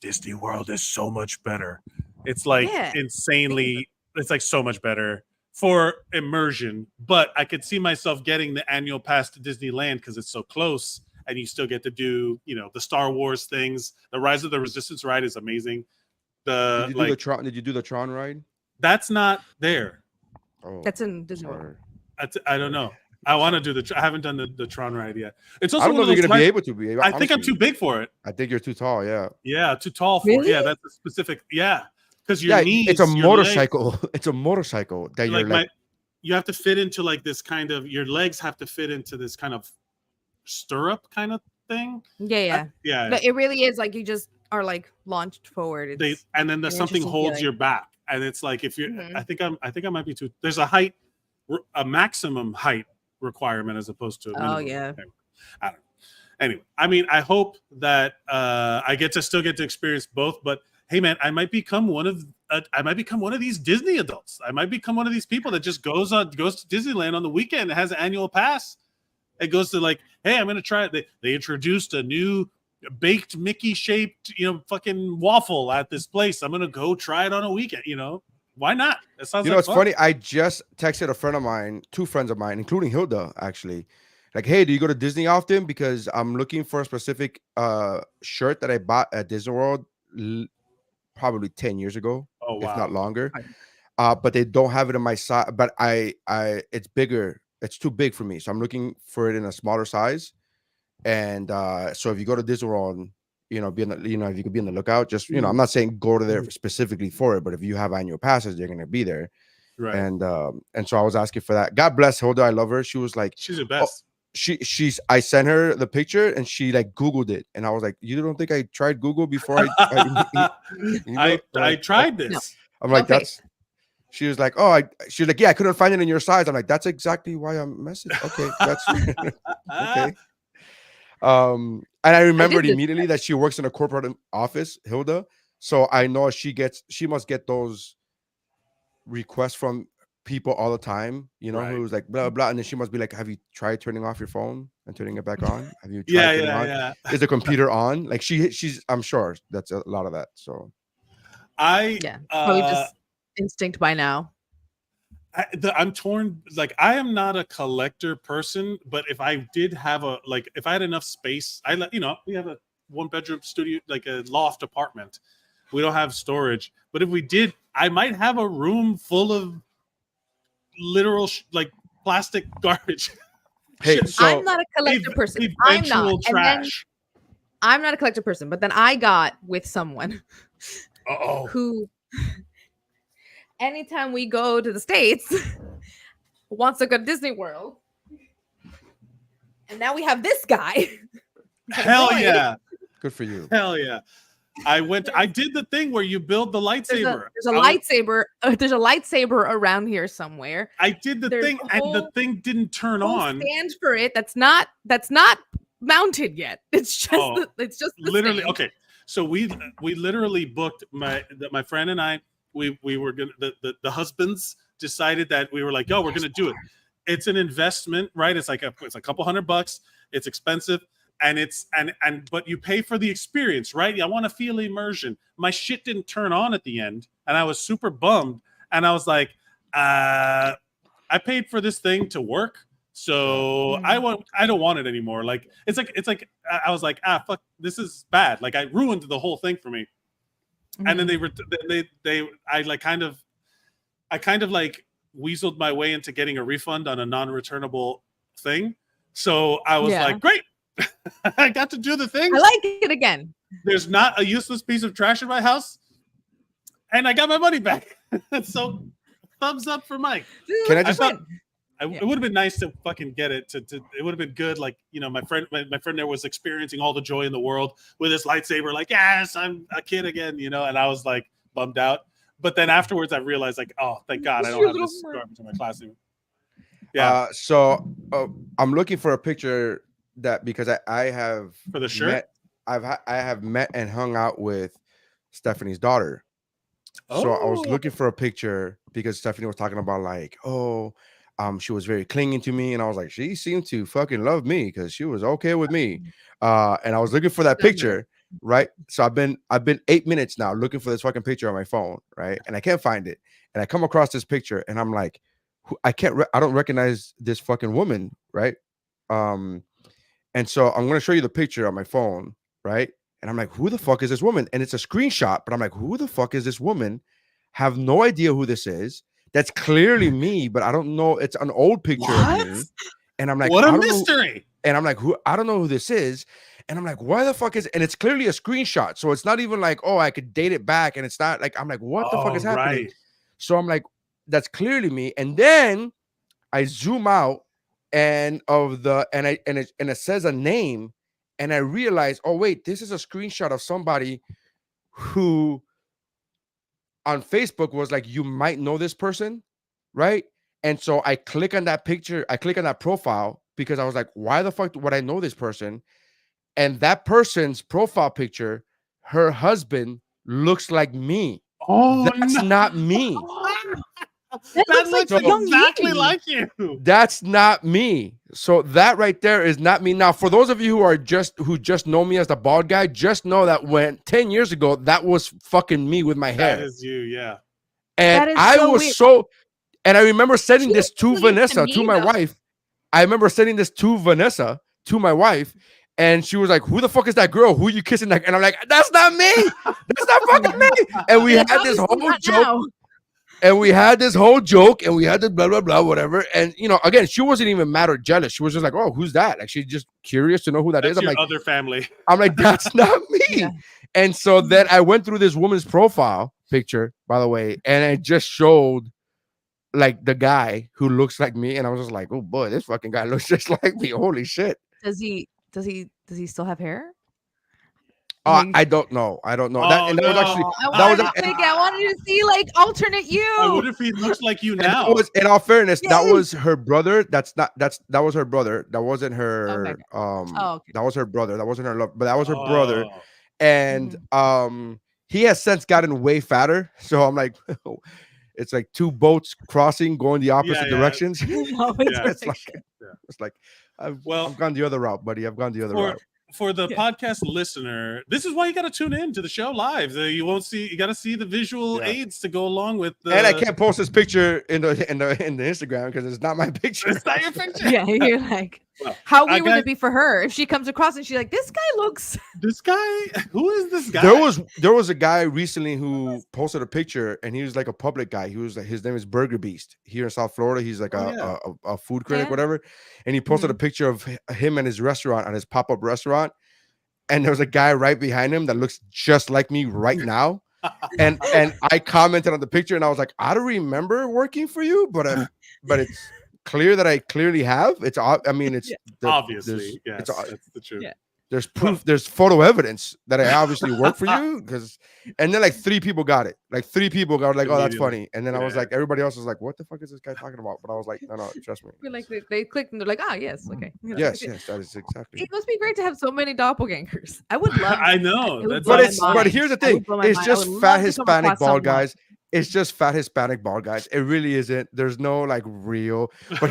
Disney World is so much better. It's like insanely, it's like so much better for immersion. But I could see myself getting the annual pass to Disneyland because it's so close, and you still get to do, the Star Wars things. The Rise of the Resistance ride is amazing. Did you do the Tron ride? That's not there. Oh, That's in Disney World. I don't know. I want to do I haven't done the Tron ride yet. It's also I don't know if you're gonna be able to be. I think I'm too big for it. I think you're too tall. Yeah. Yeah, too tall for it. Yeah, that's a specific. Yeah, because your knees. It's a motorcycle. Legs, it's a motorcycle that you're like. You have to fit into like this kind of. Your legs have to fit into this kind of stirrup kind of thing. Yeah. But it really is like you just are like launched forward. And then there's something holds your back, and it's like if you're. I think I might be too. There's a maximum height requirement as opposed to I don't know. Anyway, I hope that I still get to experience both, but hey man, I might become one of these Disney adults. I might become one of these people that just goes to Disneyland on the weekend and has an annual pass. It goes to like, hey, I'm gonna try it. They introduced a new baked Mickey shaped fucking waffle at this place. I'm gonna go try it on a weekend. Why not? It sounds it's funny. I just texted a friend of mine, two friends of mine, including Hilda, actually. Like, hey, do you go to Disney often? Because I'm looking for a specific shirt that I bought at Disney World probably 10 years ago, if not longer. But they don't have it in my size. But it's bigger. It's too big for me. So I'm looking for it in a smaller size. And so if you go to Disney World, if you could be on the lookout, just I'm not saying go to there specifically for it, but if you have annual passes, you're gonna be there, right? And so I was asking for that. God bless Hilda, I love her. She was like, she's the best. I sent her the picture and she like Googled it, and I was like, you don't think I tried Google before I tried No. this. I'm like, No that's. She was like, oh, she's like, yeah, I couldn't find it in your size. I'm like, that's exactly why I'm messaging. Okay, that's okay. And I remembered this. immediately that she works in a corporate office, Hilda. So I know she must get those requests from people all the time, you know, Right. who's like blah blah, and then she must be like, have you tried turning off your phone and turning it back on? Have you tried Yeah, turning yeah, on? yeah. Is the computer on? Like she's I'm sure that's a lot of that. So Probably Probably just instinct by now. I'm torn. Like, I am not a collector person, but if I did have if I had enough space, we have a 1-bedroom studio, like a loft apartment. We don't have storage, but if we did, I might have a room full of literal like plastic garbage. hey, so I'm not a collector person. I'm not. Eventual trash. I'm not a collector person, but then I got with someone who, anytime we go to the States, wants to go to Disney World. And now we have this guy. Hell Boy. yeah. good for you. Hell yeah. I did the thing where you build the lightsaber. There's a lightsaber. There's a lightsaber around here somewhere. I did the There's thing, a and the thing didn't turn on. Stand for it. That's not mounted yet. It's just the Literally. stand. Okay. So we literally booked my friend and I. We were gonna the husbands decided that we were like, we're gonna do it. It's an investment, right? It's a couple $100. It's expensive. And but you pay for the experience, right? I want to feel immersion. My shit didn't turn on at the end, and I was super bummed. And I was like, I paid for this thing to work, so I don't want it anymore. Like it's like I was like, fuck, this is bad. Like I ruined the whole thing for me. And then I kind of like weaseled my way into getting a refund on a non-returnable thing. So I was like, great. I got to do the thing. I like it again. There's not a useless piece of trash in my house, and I got my money back. So, thumbs up for Mike. Can I just? It would have been nice to fucking get it. It would have been good. Like, my friend there was experiencing all the joy in the world with his lightsaber. Like, yes, I'm a kid again. And I was like bummed out. But then afterwards, I realized like, oh, thank God, I don't have this garbage in my classroom. Yeah. So I'm looking for a picture. That because I have for the shirt, I have met and hung out with Stephanie's daughter. So I was looking for a picture because Stephanie was talking about like, she was very clinging to me, and I was like, she seemed to fucking love me because she was okay with me. And I was looking for that picture, right? So I've been 8 minutes now looking for this fucking picture on my phone, right? And I can't find it. And I come across this picture, and I'm like, I don't recognize this fucking woman, right? And so I'm going to show you the picture on my phone, right? And I'm like, who the fuck is this woman? And it's a screenshot, but I'm like, who the fuck is this woman? Have no idea who this is. That's clearly me, but I don't know. It's an old picture of me. And I'm like, what a mystery. And I'm like, I don't know who this is. And I'm like, why the fuck is, and it's clearly a screenshot. So it's not even like, I could date it back. And it's not like, I'm like, what the fuck is happening? Right. So I'm like, that's clearly me. And then I zoom out. And it says a name, and I realize, oh wait, this is a screenshot of somebody who on Facebook was like, you might know this person, right? And so I click on that picture, I click on that profile because I was like, why the fuck would I know this person? And that person's profile picture, her husband looks like me. Oh, that's not me. That looks exactly like you. That's not me. So that right there is not me. Now, for those of you who just know me as the bald guy, just know that when 10 years ago, that was fucking me with my hair. That is you, yeah. And I was and I remember sending this to Vanessa, to my wife. I remember sending this to Vanessa, to my wife, and she was like, who the fuck is that girl? Who are you kissing? And I'm like, that's not me. That's not fucking me. And we had this whole joke. And we had this whole joke, and we had this blah, blah, blah, whatever. And, again, she wasn't even mad or jealous. She was just like, oh, who's that? Like, she's just curious to know who that is. I'm like, other family. I'm like, that's not me. Yeah. And so then I went through this woman's profile picture, by the way, and it just showed like the guy who looks like me, and I was just like, oh boy, this fucking guy looks just like me. Holy shit. Does he still have hair? I don't know. I don't know. That Oh, and that was actually I that was wanted to think. I wanted to see like alternate What you. if he looks like you and now? that was, in all fairness, that Yes. was her brother. That was her brother. That wasn't her Okay. Oh, okay. that was her brother. That wasn't her love, but that was her brother. Oh. And he has since gotten way fatter. So I'm like, it's like two boats crossing, going the opposite directions. No, Yeah. It's like I've Well, gone the other route, buddy. I've gone the other route. for the podcast listener, this is why you got to tune in to the show live. You won't see. You got to see the visual aids to go along with the. And I can't post this picture in the Instagram because it's not my picture. It's not your picture. Yeah, you're like, Well, how weird would it be for her if she comes across and she's like, this guy looks. This guy. Who is this guy? There was a guy recently who posted a picture, and he was like a public guy. He was like, his name is Burger Beast here in South Florida. He's like a food critic, whatever. And he posted a picture of him and his restaurant, on his pop-up restaurant. And there was a guy right behind him that looks just like me right now. and I commented on the picture, and I was like, I don't remember working for you, but it's clear that I clearly have. It's Obviously, yes, that's the truth. Yeah. There's proof, there's photo evidence that I obviously work for you, and then like 3 people got it. Like 3 people got like, oh, that's funny. And then I was like, everybody else was like, what the fuck is this guy talking about? But I was like, no, trust me. Like they clicked and they're like, oh yes, okay. Yes, that is exactly. It must be great to have so many doppelgangers. I would love. I know. But here's the thing: it's just fat Hispanic bald guys. It's just fat Hispanic bald guys. It really isn't. There's no like real. But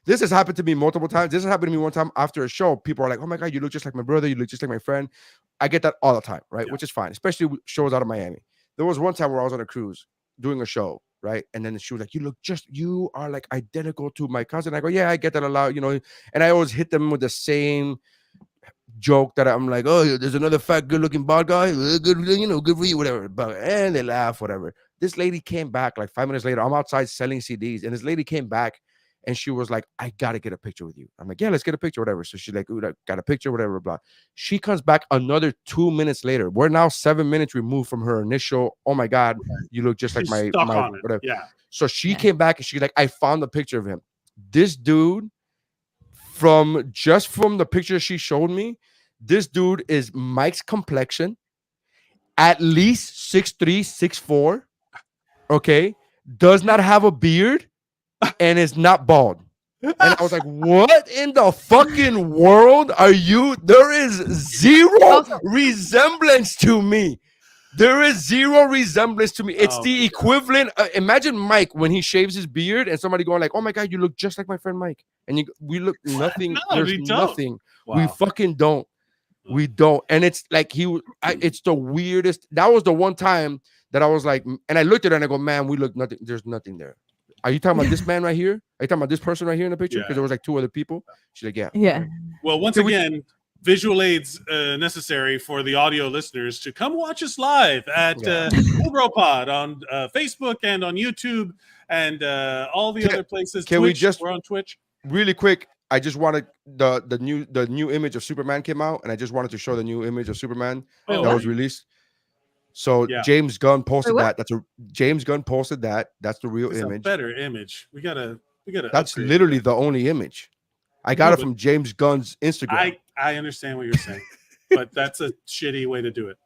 this has happened to me multiple times. This has happened to me one time after a show. People are like, "Oh my god, you look just like my brother. You look just like my friend." I get that all the time, right? Which is fine, especially with shows out of Miami. There was one time where I was on a cruise doing a show, right? And then she was like, you are like identical to my cousin. I go, yeah, I get that a lot, and I always hit them with the same joke that I'm like, oh, there's another fat, good-looking bald guy, good for you, whatever. But and they laugh, whatever. This lady came back like 5 minutes later. I'm outside selling CDs, and this lady came back, and she was like, I gotta get a picture with you. I'm like, yeah, let's get a picture, whatever. So she's like, ooh, got a picture, whatever, blah. She comes back another 2 minutes later. We're now 7 minutes removed from her initial, oh my god, you look just like my whatever. Yeah. So she came back, and she's like, I found the picture of him. This dude, from the picture she showed me, this dude is Mike's complexion, at least 6'3", 6'4", okay, does not have a beard, and is not bald. And I was like, what in the fucking world are you? There is zero resemblance to me. There is zero resemblance to me. It's the equivalent. Imagine Mike when he shaves his beard and somebody going like, oh my god, you look just like my friend Mike. And we look nothing. No, there's nothing. Wow. We fucking don't. We don't. And it's like it's the weirdest. That was the one time that I was like, and I looked at her and I go, man, we look nothing. There's nothing there. Are you talking about this man right here? Are you talking about this person right here in the picture? Because there was like 2 other people. She's like, yeah. Yeah. Well, once again, visual aids necessary for the audio listeners to come watch us live at Pod on Facebook and on YouTube and all the other places. Can Twitch, we we're on Twitch. Really quick, I just wanted the new image of Superman came out, and I just wanted to show the new image of Superman that was released. So James Gunn posted that. James Gunn posted that. That's the real image. A better image. We gotta. That's literally the only image. I got it from James Gunn's Instagram. I understand what you're saying, but that's a shitty way to do it.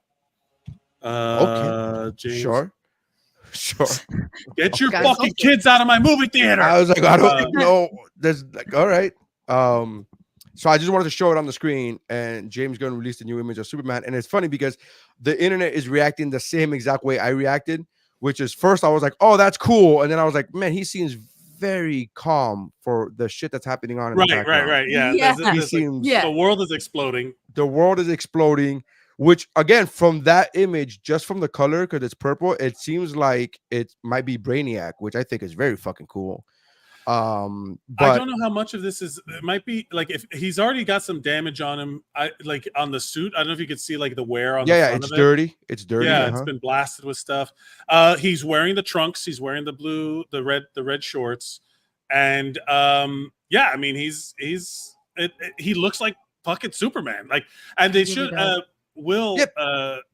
Okay. James. Sure. Get your fucking kids out of my movie theater. I was like, I don't know. There's like, all right. So I just wanted to show it on the screen, and James Gunn released a new image of Superman. And it's funny because the internet is reacting the same exact way I reacted, which is first I was like, oh, that's cool. And then I was like, man, he seems very calm for the shit that's happening on in the background. Right. Yeah. The world is exploding. The world is exploding, which again, from that image, just from the color, because it's purple, it seems like it might be Brainiac, which I think is very fucking cool. But I don't know how much of this is. It might be like if he's already got some damage on him, like on the suit. I don't know if you could see like the wear on. It's dirty. It's dirty. Yeah, it's been blasted with stuff. He's wearing the trunks. He's wearing the red shorts, and I mean he looks like fucking Superman. Like, and they should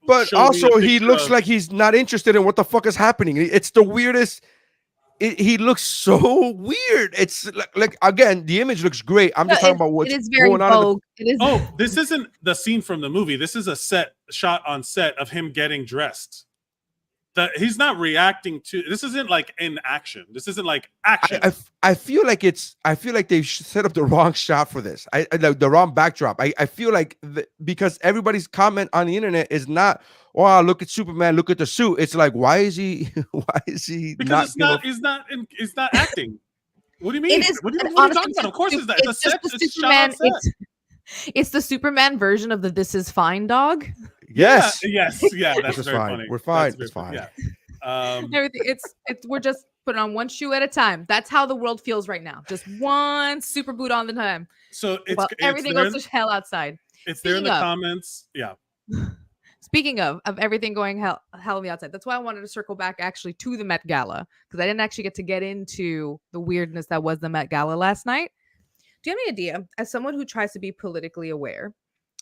but also he looks like he's not interested in what the fuck is happening. It's the weirdest. he looks so weird. It's like again, the image looks great. I'm just talking about what's it is very going on. vogue. It is. Oh, this isn't the scene from the movie. This is a shot on set of him getting dressed. He's not reacting to. This isn't like in action. This isn't like action. I feel like they set up the wrong shot for this. I the wrong backdrop. I feel like because everybody's comment on the internet is not, wow, look at Superman, look at the suit. It's like, why is he? Because he's not acting. What do you mean? It is. What are you Honestly, talking about? Of course, it's that. It's just the Superman. It's the Superman version of the "This Is Fine" dog. Yes. Yeah. That's very fine. funny. We're fine. It's fine. Yeah. Everything. We're just putting on one shoe at a time. That's how the world feels right now. Just one super boot on the time. So everything goes to hell outside. It's there in the comments. Yeah. Speaking of everything going hell on the outside, that's why I wanted to circle back actually to the Met Gala, because I didn't actually get into the weirdness that was the Met Gala last night. Do you have any idea, as someone who tries to be politically aware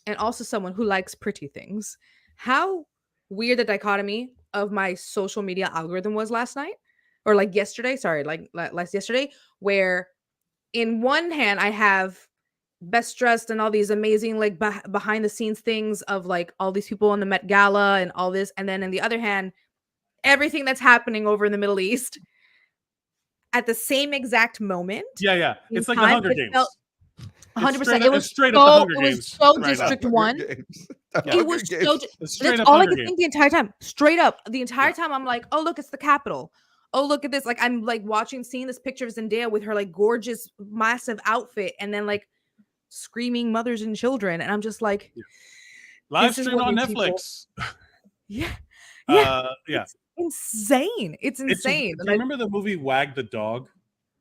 and also someone who likes pretty things, how weird the dichotomy of my social media algorithm was last night? Or like yesterday, last yesterday, where in one hand I have best dressed and all these amazing like behind the scenes things of like all these people in the Met Gala and all this, and then in the other hand, everything that's happening over in the Middle East at the same exact moment. Yeah. It's like the Hunger Games. 100%. It was straight up the Hunger Games. It was so District 1. It was so. That's all I could think the entire time. Straight up, the entire time, I'm like, oh look, it's the Capitol. Oh look at this. Like I'm like seeing this picture of Zendaya with her like gorgeous, massive outfit, and then like screaming mothers and children, and I'm just like, live stream on Netflix. Yeah. It's insane. It's insane. Do you remember the movie Wag the Dog?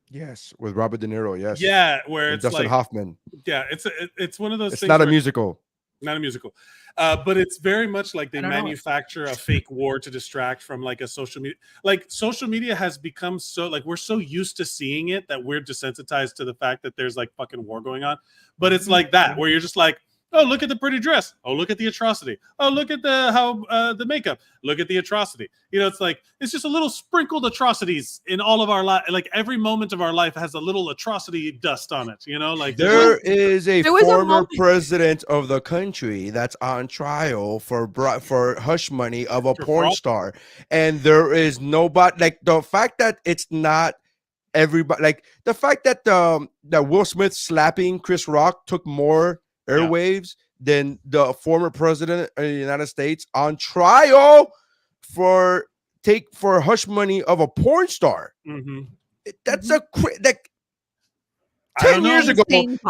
Yes, with Robert De Niro. Yes. Yeah, where it's Dustin like Hoffman. Yeah, it's one of those. It's things not a musical. Not a musical, but it's very much like they manufacture a fake war to distract from like a social media. Like social media has become so like we're so used to seeing it that we're desensitized to the fact that there's like fucking war going on. But it's like that where you're just like, oh, look at the pretty dress. Oh, look at the atrocity. Oh, look at the makeup. Look at the atrocity. You know, it's like it's just a little sprinkled atrocities in all of our life. Like every moment of our life has a little atrocity dust on it. You know, like there is a former president of the country that's on trial for hush money of a porn star, and there is nobody. Like the fact that it's not everybody. Like the fact that that Will Smith slapping Chris Rock took more airwaves than the former president of the United States on trial for hush money of a porn star. That's a like 10 years ago.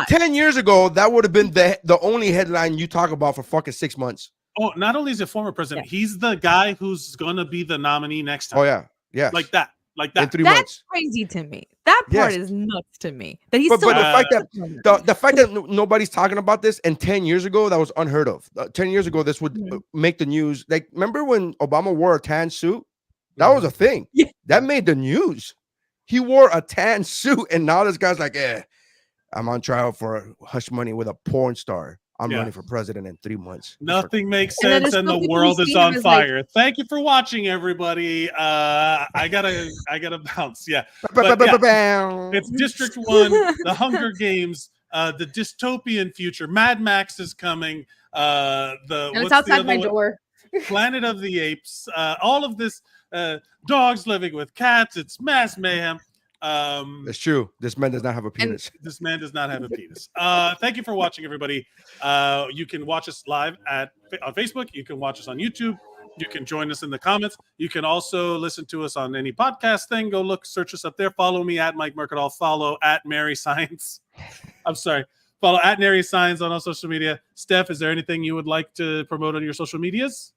10 years ago, that would have been the only headline you talk about for fucking 6 months. Oh, not only is he former president, he's the guy who's gonna be the nominee next time. Oh yeah, like that. In 3 That's months. crazy to me. That part is nuts to me. That he's but still the fact that nobody's talking about this, and 10 years ago that was unheard of. 10 years ago this would make the news. Like remember when Obama wore a tan suit? That was a thing. That made the news. He wore a tan suit, and now this guy's like, I'm on trial for hush money with a porn star. I'm running for president in 3 months. Nothing makes sense, and the world is on fire. Like, thank you for watching, everybody. I gotta bounce. Yeah, it's District 1, the Hunger Games, the dystopian future. Mad Max is coming. And it's outside my door. Planet of the Apes. All of this. Dogs living with cats. It's mass mayhem. It's true. This man does not have a penis. This man does not have a penis. Thank you for watching, everybody. You can watch us live on Facebook. You can watch us on YouTube. You can join us in the comments. You can also listen to us on any podcast thing. Go search us up there. Follow me at Mike Mercadal. Follow at Mary Science. I'm sorry. Follow at Mary Science on all social media. Steph, is there anything you would like to promote on your social medias?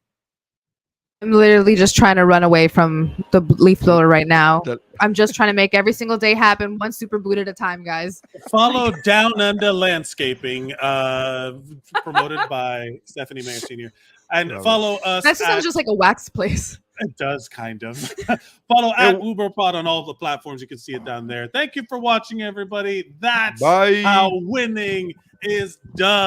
I'm literally just trying to run away from the leaf blower right now. I'm just trying to make every single day happen, one super boot at a time, guys. Follow Down Under Landscaping, promoted by Stephanie Mayer Sr. And follow us. That sounds just like a wax place. It does, kind of. Follow at UberPod on all the platforms. You can see it down there. Thank you for watching, everybody. That's how winning is done.